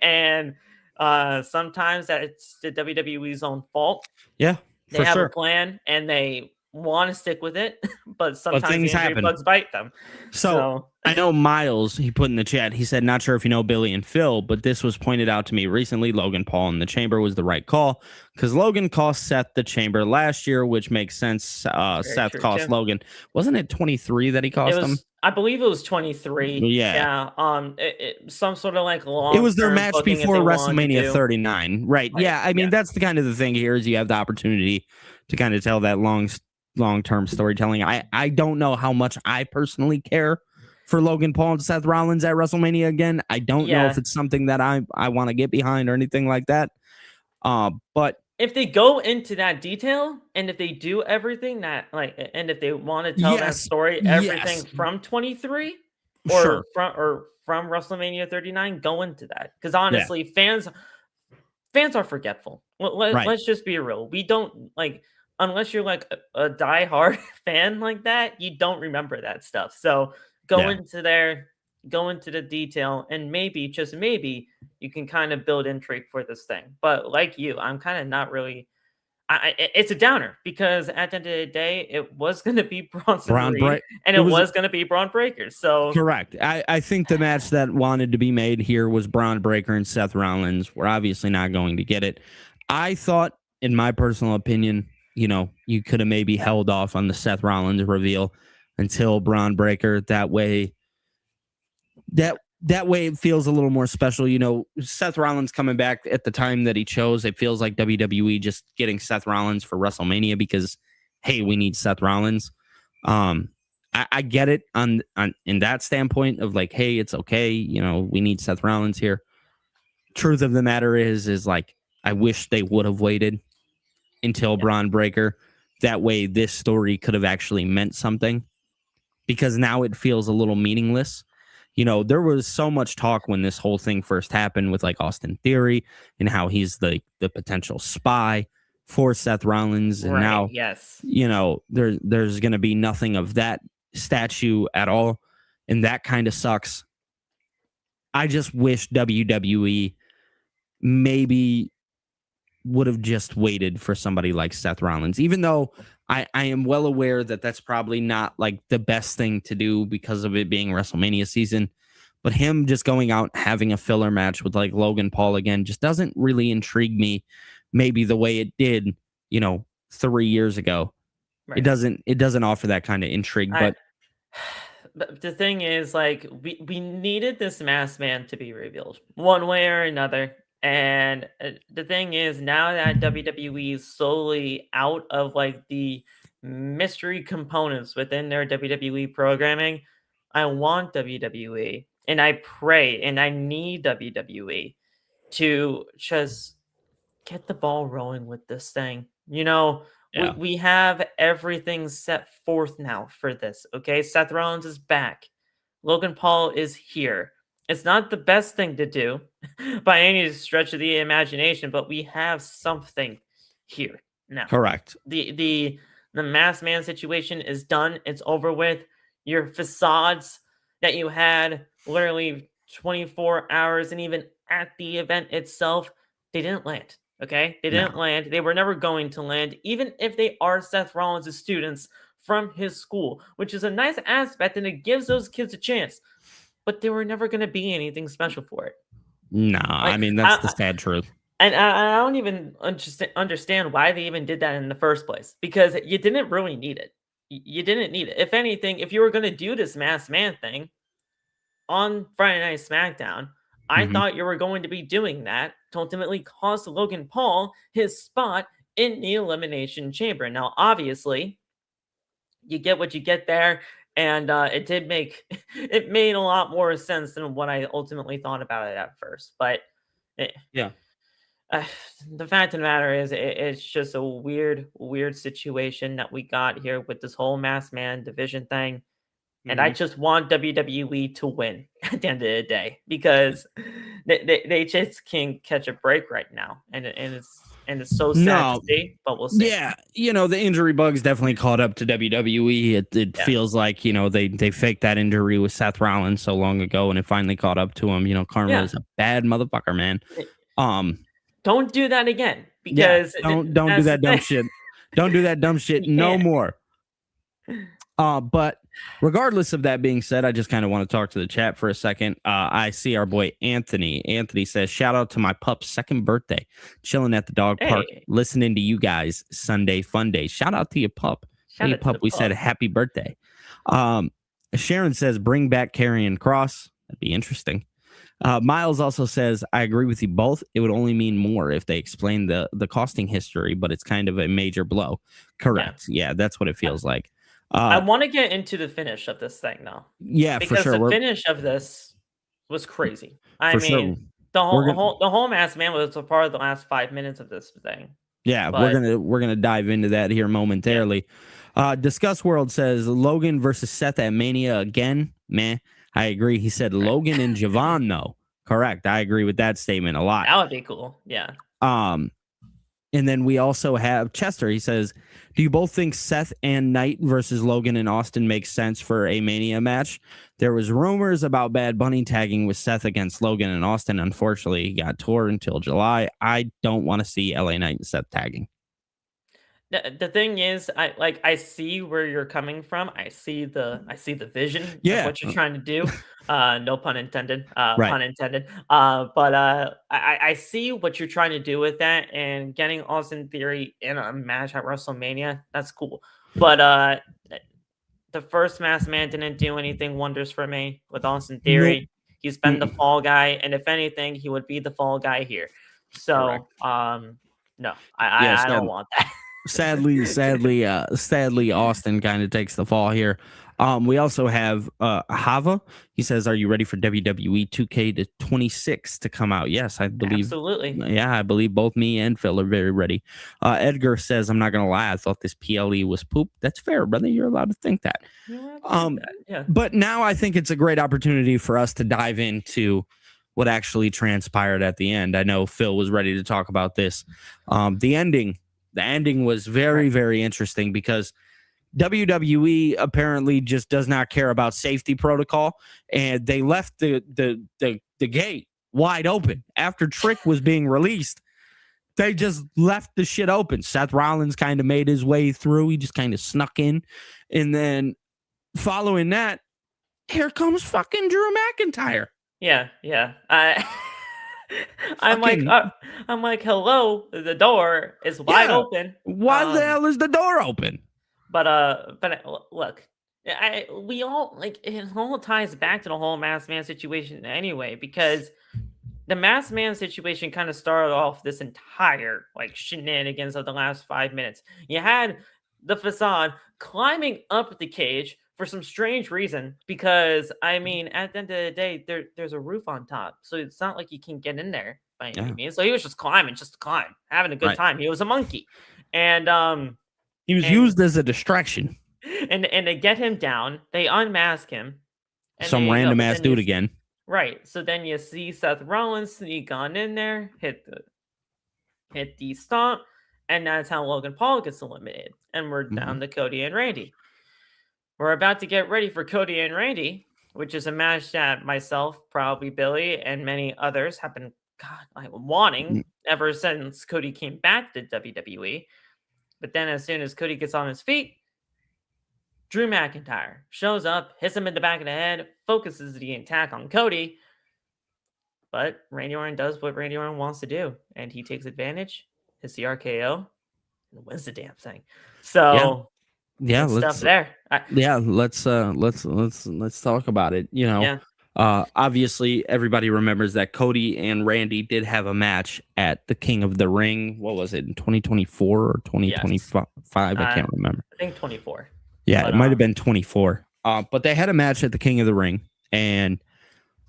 And sometimes that's the WWE's own fault. Yeah. They have a plan and they want to stick with it, but sometimes things happen. Bugs bite them. So I know Miles, he put in the chat, he said, not sure if you know Billy and Phil, but this was pointed out to me recently. Logan Paul in the chamber was the right call, because Logan cost Seth the chamber last year, which makes sense. Seth cost Logan. Wasn't it 23 that he cost him? I believe it was 23. Yeah. Some sort of like long. It was their match before WrestleMania 39. Right. Yeah. I mean, that's the kind of the thing here, is you have the opportunity to kind of tell that long-term storytelling. I don't know how much I personally care for Logan Paul and Seth Rollins at WrestleMania again. I don't know if it's something that I want to get behind or anything like that. But if they go into that detail, and if they do everything that and if they want to tell that story, everything from 23 or from WrestleMania 39, go into that. Because honestly, fans are forgetful. Let's just be real. We don't unless you're like a diehard fan like that, you don't remember that stuff. So go into there, go into the detail, and maybe, just maybe, you can kind of build intrigue for this thing. But like you, I'm kind of not really. It's a downer, because at the end of the day, it was going to be Bronson Reed, and it was going to be Braun Breaker. So correct. I think the match that wanted to be made here was Braun Breaker and Seth Rollins. We're obviously not going to get it. I thought, in my personal opinion, you could have maybe held off on the Seth Rollins reveal until Braun Breaker. That way it feels a little more special. Seth Rollins coming back at the time that he chose, it feels like WWE just getting Seth Rollins for WrestleMania because, hey, we need Seth Rollins. I get it on in that standpoint of like, hey, it's okay. We need Seth Rollins here. Truth of the matter is like, I wish they would have waited until Braun Breaker. That way this story could have actually meant something, because now it feels a little meaningless. There was so much talk when this whole thing first happened with like Austin Theory and how he's the potential spy. And then, Seth Rollins coming back. It feels like, hey, it's okay. We need Seth Rollins here. Truth of the matter is like, I wish they would have waited until Braun Breaker. That way this story could have actually meant something, because now it feels a little meaningless. There was so much talk when this whole thing first happened with like Austin Theory and how he's the potential spy. for Seth Rollins, and Right. now Yes. there's going to be nothing of that statue at all, and that kind of sucks. I just wish WWE maybe would have just waited for somebody like Seth Rollins, even though I am well aware that that's probably not like the best thing to do because of it being WrestleMania season. But him just going out and having a filler match with like Logan Paul again just doesn't really intrigue me, maybe the way it did, 3 years ago. Right. It doesn't offer that kind of intrigue. I, But the thing is, like, we needed this masked man to be revealed one way or another. And the thing is, now that WWE is slowly out of like the mystery components within their WWE programming, I want WWE and I pray and I need WWE to just get the ball rolling with this thing. yeah, We have everything set forth now for this. Okay. Seth Rollins is back. Logan Paul is here. It's not the best thing to do by any stretch of the imagination, but we have something here now. correct. The masked man situation is done. It's over with. Your facades that you had literally 24 hours and even at the event itself, they didn't land. Okay. They didn't No. land. They were never going to land, even if they are Seth Rollins' students from his school, which is a nice aspect and it gives those kids a chance. But they were never going to be anything special for it. No, I mean, that's the sad truth. And I don't even understand why they even did that in the first place, because you didn't really need it. You didn't need it. If anything, if you were going to do this masked man thing on Friday Night SmackDown, I Mhm. thought you were going to be doing that to ultimately cost Logan Paul his spot in the Elimination Chamber. Now, obviously, you get what you get there, and it did make it made a lot more sense than what I ultimately thought about it at first. But Yeah. uh, the fact of the matter is, it's just a weird situation that we got here with this whole masked man division thing. And I Mhm. just want WWE to win at the end of the day, because they just can't catch a break right now, and it's so sad to No. see, but we'll see. Yeah, the injury bug's definitely caught up to WWE. It Yeah, feels like, they faked that injury with Seth Rollins so long ago, and it finally caught up to him. Karma yeah. is a bad motherfucker, man. Eh, Um, Don't do that again, yeah, because don't do that's the that dumb thing. shit. Don't do that dumb shit You no can't. more. But regardless of that being said, I just kind of want to talk to the chat for a second. I see our boy Anthony. Anthony says, shout out to my pup's second birthday, chilling at the dog park, Hey, listening to you guys Sunday fun day. Shout out to your pup. Hey, shout out to pup, the we said pup. happy birthday. Um, Sharon says, bring back Karrion Cross. That'd be interesting. Miles also says, I agree with you both. It would only mean more if they explained the costing history, but it's kind of a major blow. Yeah. Correct. Yeah, that's what it feels like. I want to get into the finish of this thing though, Yeah, for because sure. the finish of this was crazy. I For mean, sure. We're gonna the whole masked man was a part of the last 5 minutes of this thing. yeah, But we're gonna dive into that here yeah, momentarily. Discuss World says Logan versus Seth at Mania again. Meh. I agree. He said Logan and Javon though. Correct. I agree with that statement a lot. that would be cool. Yeah. Um, and then we also have Chester. He says, do you both think Seth and Knight versus Logan and Austin makes sense for a Mania match? There was rumors about Bad Bunny tagging with Seth against Logan and Austin. Unfortunately, he got tore until July. I don't want to see LA Knight and Seth tagging. The thing is, I see where you're coming from. I see the vision of Yeah. what you're trying to do. No pun intended. Right. Pun intended. But I see what you're trying to do with that, and getting Austin Theory in a match at WrestleMania. That's cool. But the first Masked Man didn't do anything wonders for me with Austin Nope. Theory. He's been the fall guy, and if anything, he would be the fall guy here. Correct. So, no, Yeah, I don't want that. sadly, Austin kind of takes the fall here. We also have Hava. He says, "Are you ready for WWE 2K26 to come out?" Yes, I believe. Absolutely. Yeah, I believe both me and Phil are very ready. Edgar says, "I'm not gonna lie. I thought this PLE was poop." That's fair, brother. You're allowed to think that. Yeah. But now I think it's a great opportunity for us to dive into what actually transpired at the end. I know Phil was ready to talk about this. The ending The ending was very, very interesting because WWE apparently just does not care about safety protocol, and they left the gate wide open after Trick was being released. They just left the shit open. Seth Rollins kind of made his way through. He just kind of snuck in, and then following that, here comes fucking Drew McIntyre. Yeah. I'm like, hello, the door is wide open. Why the hell is the door open? But look, we all like it all ties back to the whole masked man situation anyway, because the masked man situation kind of started off this entire like shenanigans of the last 5 minutes. You had the facade climbing up the cage for some strange reason, because I mean, at the end of the day, there's a roof on top, so it's not like you can get in there by any means. So he was just climbing, just to climb, having a good time. He was a monkey, and he was used as a distraction. And to get him down, they unmask him. And some random ass dude again. Right. So then you see Seth Rollins sneak on in there, hit the stomp, and that's how Logan Paul gets eliminated. And we're down to Cody and Randy. We're about to get ready for Cody and Randy, which is a match that myself, probably Billy, and many others have been wanting ever since Cody came back to WWE. But then as soon as Cody gets on his feet, Drew McIntyre shows up, hits him in the back of the head, focuses the attack on Cody. But Randy Orton does what Randy Orton wants to do, and he takes advantage, hits the RKO, and wins the damn thing. So let's talk about it. You know, obviously everybody remembers that Cody and Randy did have a match at the King of the Ring. What was it, in 2024 or 2025? I can't remember. I think 24. Yeah, it might have been 24. But they had a match at the King of the Ring, and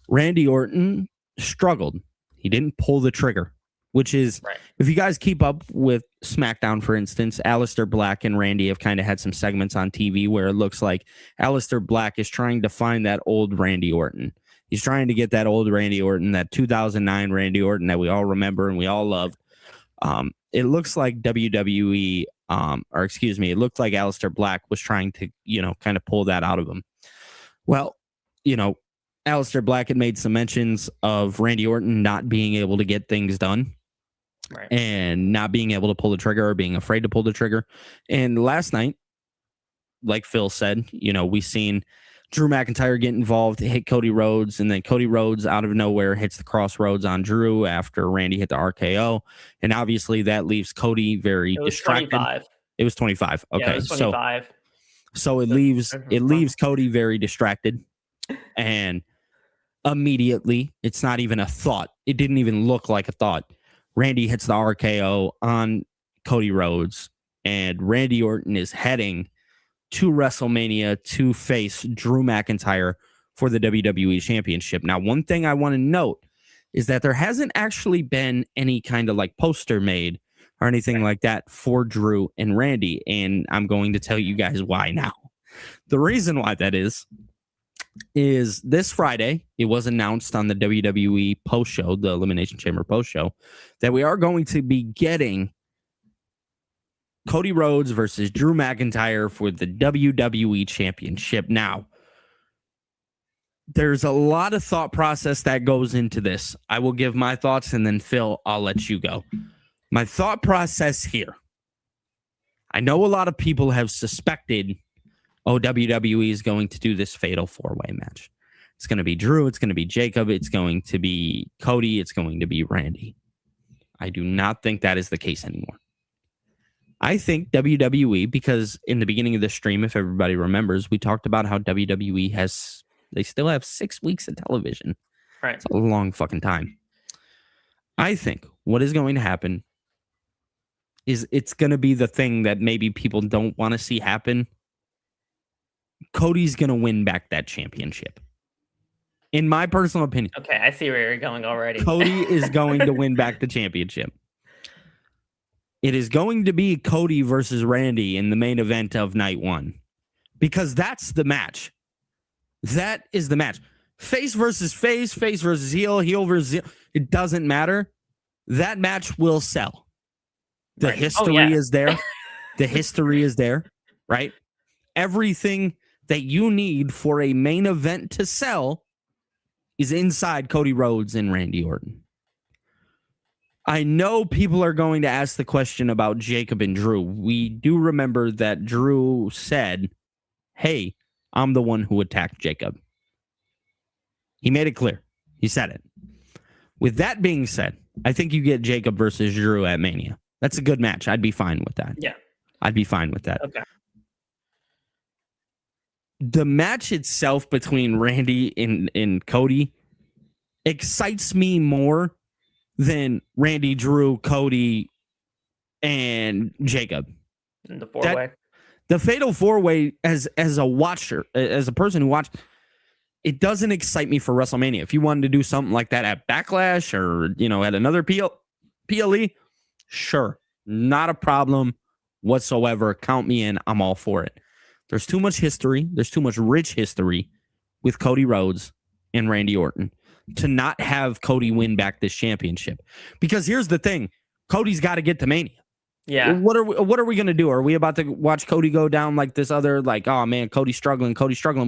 Randy Orton struggled. He didn't pull the trigger, which is, if you guys keep up with SmackDown, for instance, Aleister Black and Randy have kind of had some segments on TV where it looks like Aleister Black is trying to find that old Randy Orton. He's trying to get that old Randy Orton, that 2009 Randy Orton that we all remember and we all loved. It looks like WWE, it looked like Aleister Black was trying to, kind of pull that out of him. Well, Aleister Black had made some mentions of Randy Orton not being able to get things done. Right. And not being able to pull the trigger or being afraid to pull the trigger. And last night, like Phil said, we seen Drew McIntyre get involved, hit Cody Rhodes, and then Cody Rhodes out of nowhere hits the crossroads on Drew after Randy hit the RKO. And obviously that leaves Cody very distracted. 25. It was 25. Okay. Yeah, it was 25. So it leaves Cody very distracted. And immediately, it's not even a thought. It didn't even look like a thought. Randy hits the RKO on Cody Rhodes, and Randy Orton is heading to WrestleMania to face Drew McIntyre for the WWE Championship. Now, one thing I want to note is that there hasn't actually been any kind of like poster made or anything like that for Drew and Randy, and I'm going to tell you guys why now. The reason why that is this Friday, it was announced on the WWE post show, the Elimination Chamber post show, that we are going to be getting Cody Rhodes versus Drew McIntyre for the WWE Championship. Now, there's a lot of thought process that goes into this. I will give my thoughts, and then Phil, I'll let you go. My thought process here. I know a lot of people have suspected, WWE is going to do this fatal four-way match. It's going to be Drew. It's going to be Jacob. It's going to be Cody. It's going to be Randy. I do not think that is the case anymore. I think WWE, because in the beginning of the stream, if everybody remembers, we talked about how WWE they still have 6 weeks of television. Right. It's a long fucking time. I think what is going to happen is it's going to be the thing that maybe people don't want to see happen. Cody's going to win back that championship. In my personal opinion. Okay, I see where you're going already. Cody is going to win back the championship. It is going to be Cody versus Randy in the main event of night one. Because that's the match. That is the match. Face versus face, face versus heel, heel versus heel. It doesn't matter. That match will sell. The Right. history is there. The history is there, right? Everything that you need for a main event to sell is inside Cody Rhodes and Randy Orton. I know people are going to ask the question about Jacob and Drew. We do remember that Drew said, hey, I'm the one who attacked Jacob. He made it clear. He said it. With that being said, I think you get Jacob versus Drew at Mania. That's a good match. I'd be fine with that. Yeah. I'd be fine with that. Okay. The match itself between Randy and Cody excites me more than Randy, Drew, Cody, and Jacob. In the 4-way. The Fatal 4-way, as a watcher, as a person who watched, it doesn't excite me for WrestleMania. If you wanted to do something like that at Backlash or, at another PLE, sure. Not a problem whatsoever. Count me in. I'm all for it. There's too much history. There's too much rich history with Cody Rhodes and Randy Orton to not have Cody win back this championship. Because here's the thing. Cody's got to get to Mania. Yeah. What are we going to do? Are we about to watch Cody go down like this other, like, oh, man, Cody's struggling.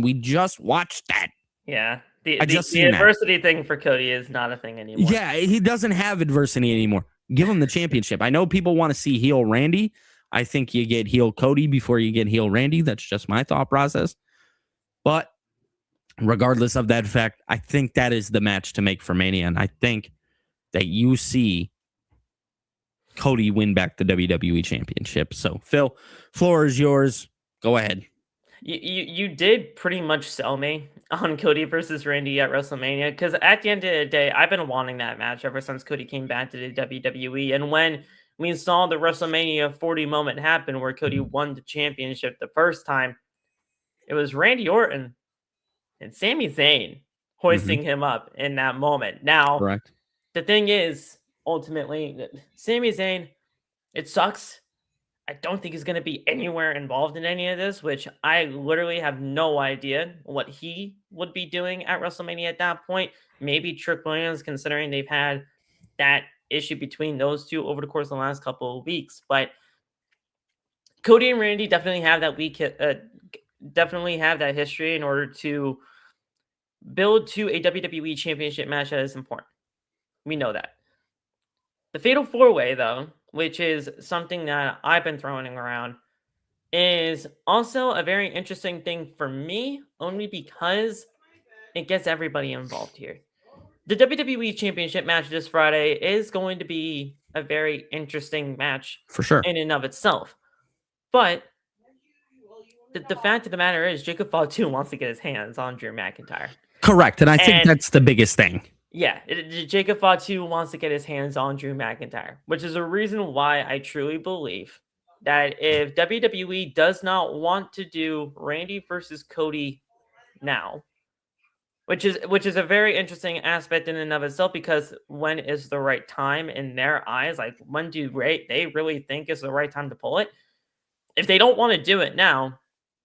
We just watched that. Yeah. The adversity thing for Cody is not a thing anymore. Yeah, he doesn't have adversity anymore. Give him the championship. I know people want to see heel Randy. I think you get heel Cody before you get heel Randy. That's just my thought process. But regardless of that fact, I think that is the match to make for Mania. And I think that you see Cody win back the WWE Championship. So, Phil, floor is yours. Go ahead. You did pretty much sell me on Cody versus Randy at WrestleMania, because at the end of the day, I've been wanting that match ever since Cody came back to the WWE. And when we saw the WrestleMania 40 moment happen where Cody won the championship the first time, it was Randy Orton and Sami Zayn hoisting him up in that moment. Now, correct. The thing is, ultimately, Sami Zayn, it sucks. I don't think he's going to be anywhere involved in any of this, which I literally have no idea what he would be doing at WrestleMania at that point. Maybe Trick Williams, considering they've had that issue between those two over the course of the last couple of weeks. But Cody and Randy definitely have that history in order to build to a WWE Championship match that is important. We know that. The Fatal 4-Way, though, which is something that I've been throwing around, is also a very interesting thing for me, only because it gets everybody involved here. The WWE Championship match this Friday is going to be a very interesting match for sure in and of itself. But the fact of the matter is, Jacob Fatu wants to get his hands on Drew McIntyre. Correct. And I think that's the biggest thing. Yeah, Jacob Fatu wants to get his hands on Drew McIntyre, which is a reason why I truly believe that if WWE does not want to do Randy versus Cody now, which is a very interesting aspect in and of itself, because when is the right time in their eyes? Like, when do they really think is the right time to pull it? If they don't want to do it now,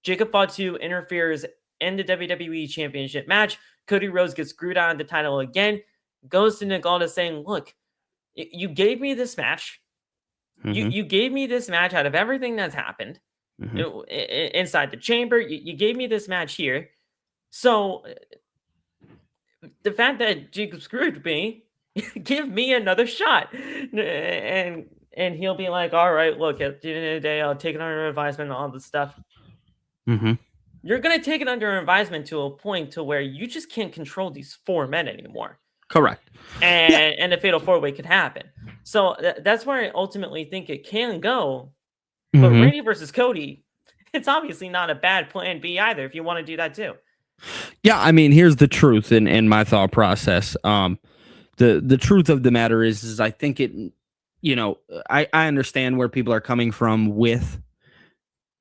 Jacob Fatu interferes in the WWE Championship match. Cody Rhodes gets screwed out of the title again, goes to Nagata saying, look, you gave me this match. You gave me this match out of everything that's happened inside the chamber. You gave me this match here. So the fact that Jacob screwed me, give me another shot. And he'll be like, all right, look, at the end of the day, I'll take it under advisement and all this stuff. You're going to take it under advisement to a point to where you just can't control these four men anymore. Correct. And the Fatal 4-Way could happen. So that's where I ultimately think it can go. But Randy versus Cody, it's obviously not a bad plan B either, if you want to do that too. Yeah, I mean, here's the truth in my thought process. The truth of the matter is I think it, I understand where people are coming from with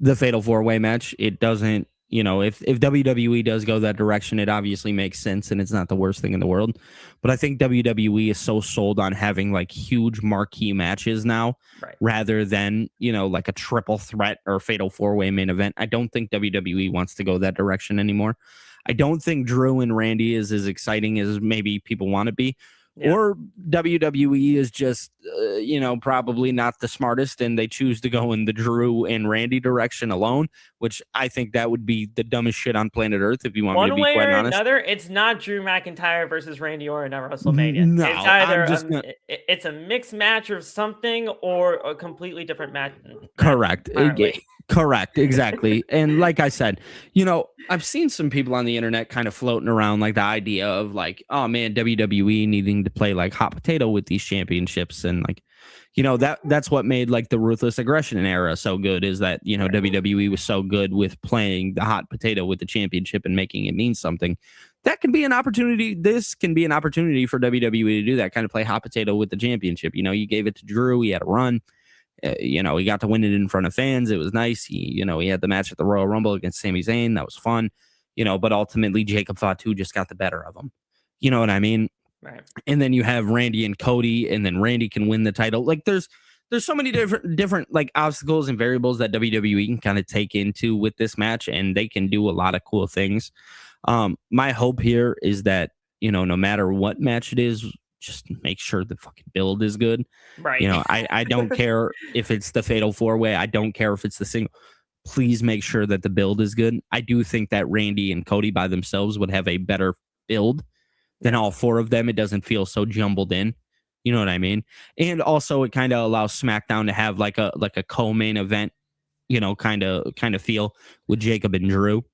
the Fatal 4-Way match. It doesn't, if WWE does go that direction, it obviously makes sense and it's not the worst thing in the world. But I think WWE is so sold on having like huge marquee matches now, rather than, like a triple threat or Fatal 4-Way main event. I don't think WWE wants to go that direction anymore. I don't think Drew and Randy is as exciting as maybe people want to be, or WWE is just probably not the smartest, and they choose to go in the Drew and Randy direction alone, which I think that would be the dumbest shit on planet Earth, if you want me to One be way quite or honest. another, it's not Drew McIntyre versus Randy Orton at WrestleMania. It's No, either I'm just gonna. it's a mixed match or something, or a completely different match Correct. entirely. Correct. Exactly. And like I said, I've seen some people on the internet kind of floating around like the idea of like, oh man, WWE needing to play like hot potato with these championships. And like, that's what made like the ruthless aggression era so good, is that, WWE was so good with playing the hot potato with the championship and making it mean something. That can be an opportunity. This can be an opportunity for WWE to do that, kind of play hot potato with the championship. You gave it to Drew. He had a run. He got to win it in front of fans. It was nice. He had the match at the Royal Rumble against Sami Zayn. That was fun. But ultimately Jacob Fatu just got the better of him. You know what I mean? Right. And then you have Randy and Cody, and then Randy can win the title. Like there's so many different like obstacles and variables that WWE can kind of take into with this match, and they can do a lot of cool things. My hope here is that, no matter what match it is, just make sure the fucking build is good. Right. I don't care if it's the fatal 4-way. I don't care if it's the single. Please make sure that the build is good. I do think that Randy and Cody by themselves would have a better build than all four of them. It doesn't feel so jumbled in. You know what I mean? And also it kind of allows SmackDown to have like a co-main event, kind of feel with Jacob and Drew.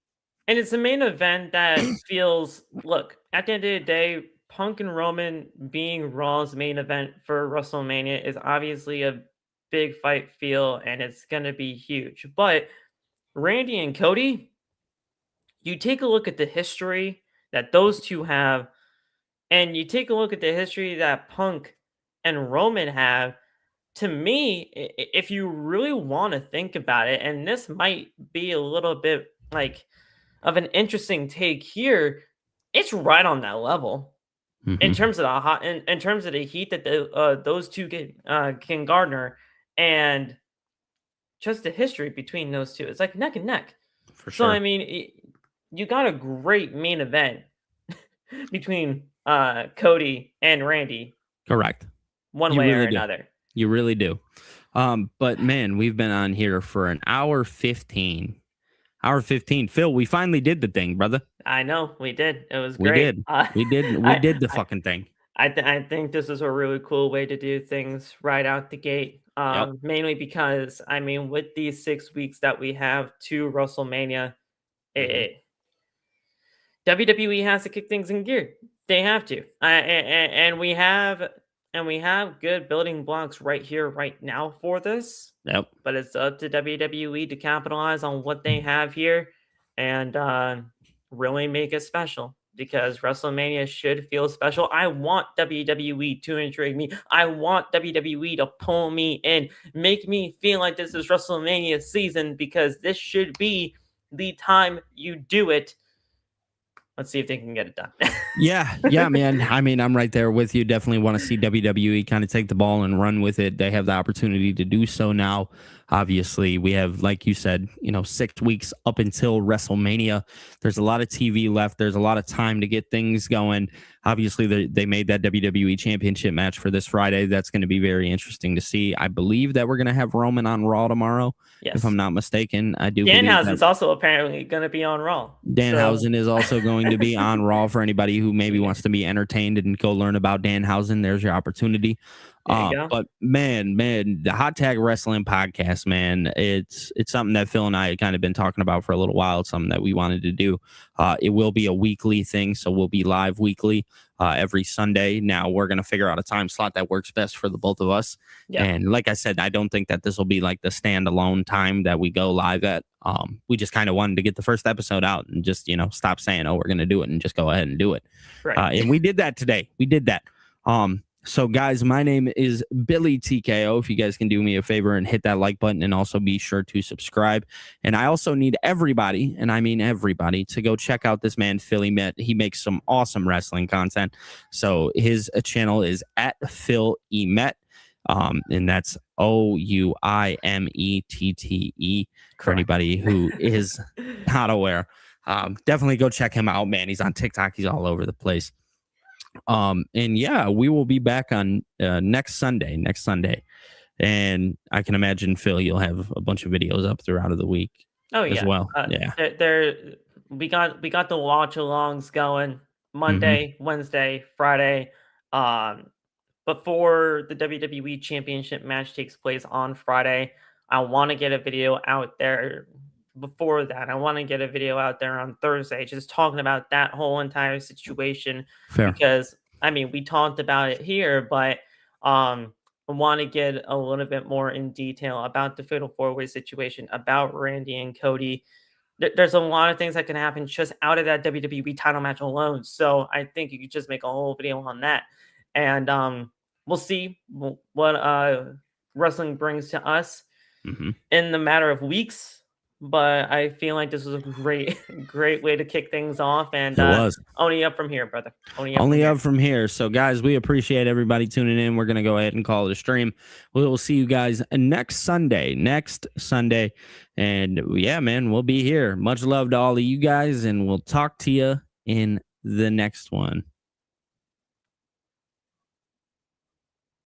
And it's a main event that feels, look, at the end of the day, Punk and Roman being Raw's main event for WrestleMania is obviously a big fight feel, and it's going to be huge. But Randy and Cody, you take a look at the history that those two have, and you take a look at the history that Punk and Roman have. To me, if you really want to think about it, and this might be a little bit like of an interesting take here, it's right on that level. In terms of the hot, in terms of the heat that those two can garner, and just the history between those two, it's like neck and neck. For sure. So I mean, you got a great main event between Cody and Randy. Correct. One way or another. You really do. But man, we've been on here for an hour 15. Hour 15. Phil, we finally did the thing, brother. I know we did. It was great. We did the fucking thing. I think this is a really cool way to do things right out the gate. Mainly because, I mean, with these 6 weeks that we have to WrestleMania, WWE has to kick things in gear. They have to, and we have good building blocks right here, right now for this. Yep. But it's up to WWE to capitalize on what they have here and really make it special, because WrestleMania should feel special. I want WWE to intrigue me. I want WWE to pull me in, make me feel like this is WrestleMania season, because this should be the time you do it. Let's see if they can get it done. Yeah, man. I mean, I'm right there with you. Definitely want to see WWE kind of take the ball and run with it. They have the opportunity to do so now. Obviously, we have, like you said, 6 weeks up until WrestleMania. There's a lot of TV left. There's a lot of time to get things going. Obviously, they made that WWE Championship match for this Friday. That's going to be very interesting to see. I believe that we're going to have Roman on Raw tomorrow, if I'm not mistaken. I do. Danhausen's also apparently going to be on Raw. Danhausen is also going to be on Raw for anybody who maybe wants to be entertained and go learn about Danhausen. There's your opportunity. But man, the Hot Tag Wrestling podcast, man, it's something that Phil and I had kind of been talking about for a little while. It's something that we wanted to do. It will be a weekly thing, so we'll be live weekly every Sunday. Now we're going to figure out a time slot that works best for the both of us. Yeah. And like I said, I don't think that this will be like the standalone time that we go live at. We just kind of wanted to get the first episode out and just, stop saying, oh, we're going to do it, and just go ahead and do it. Right. And we did that today. We did that. So guys, my name is Billy TKO. If you guys can do me a favor and hit that like button, and also be sure to subscribe. And I also need everybody, and I mean everybody, to go check out this man, Phil Ouimette. He makes some awesome wrestling content. So his channel is at Phil Ouimette. And that's OUIMETTE for anybody who is not aware. Definitely go check him out, man. He's on TikTok. He's all over the place. And yeah, we will be back on next Sunday. And I can imagine, Phil, you'll have a bunch of videos up throughout the week Oh as yeah, well. Yeah. we got the watch alongs going Hmm. Monday, Wednesday, Friday. Um, before the WWE Championship match takes place on Friday, I want to get a video out there. Before that, I want to get a video out there on Thursday, just talking about that whole entire situation. Fair. Because I mean, we talked about it here, but I want to get a little bit more in detail about the Fatal 4-Way situation, about Randy and Cody. There's a lot of things that can happen just out of that WWE title match alone. So I think you could just make a whole video on that. And we'll see what wrestling brings to us Hmm. in the matter of weeks. But I feel like this was a great, great way to kick things off. And It was. only up from here, brother. Only up from Only here. up from here. So, guys, we appreciate everybody tuning in. We're going to go ahead and call it a stream. We will see you guys next Sunday. And yeah, man, we'll be here. Much love to all of you guys, and we'll talk to you in the next one.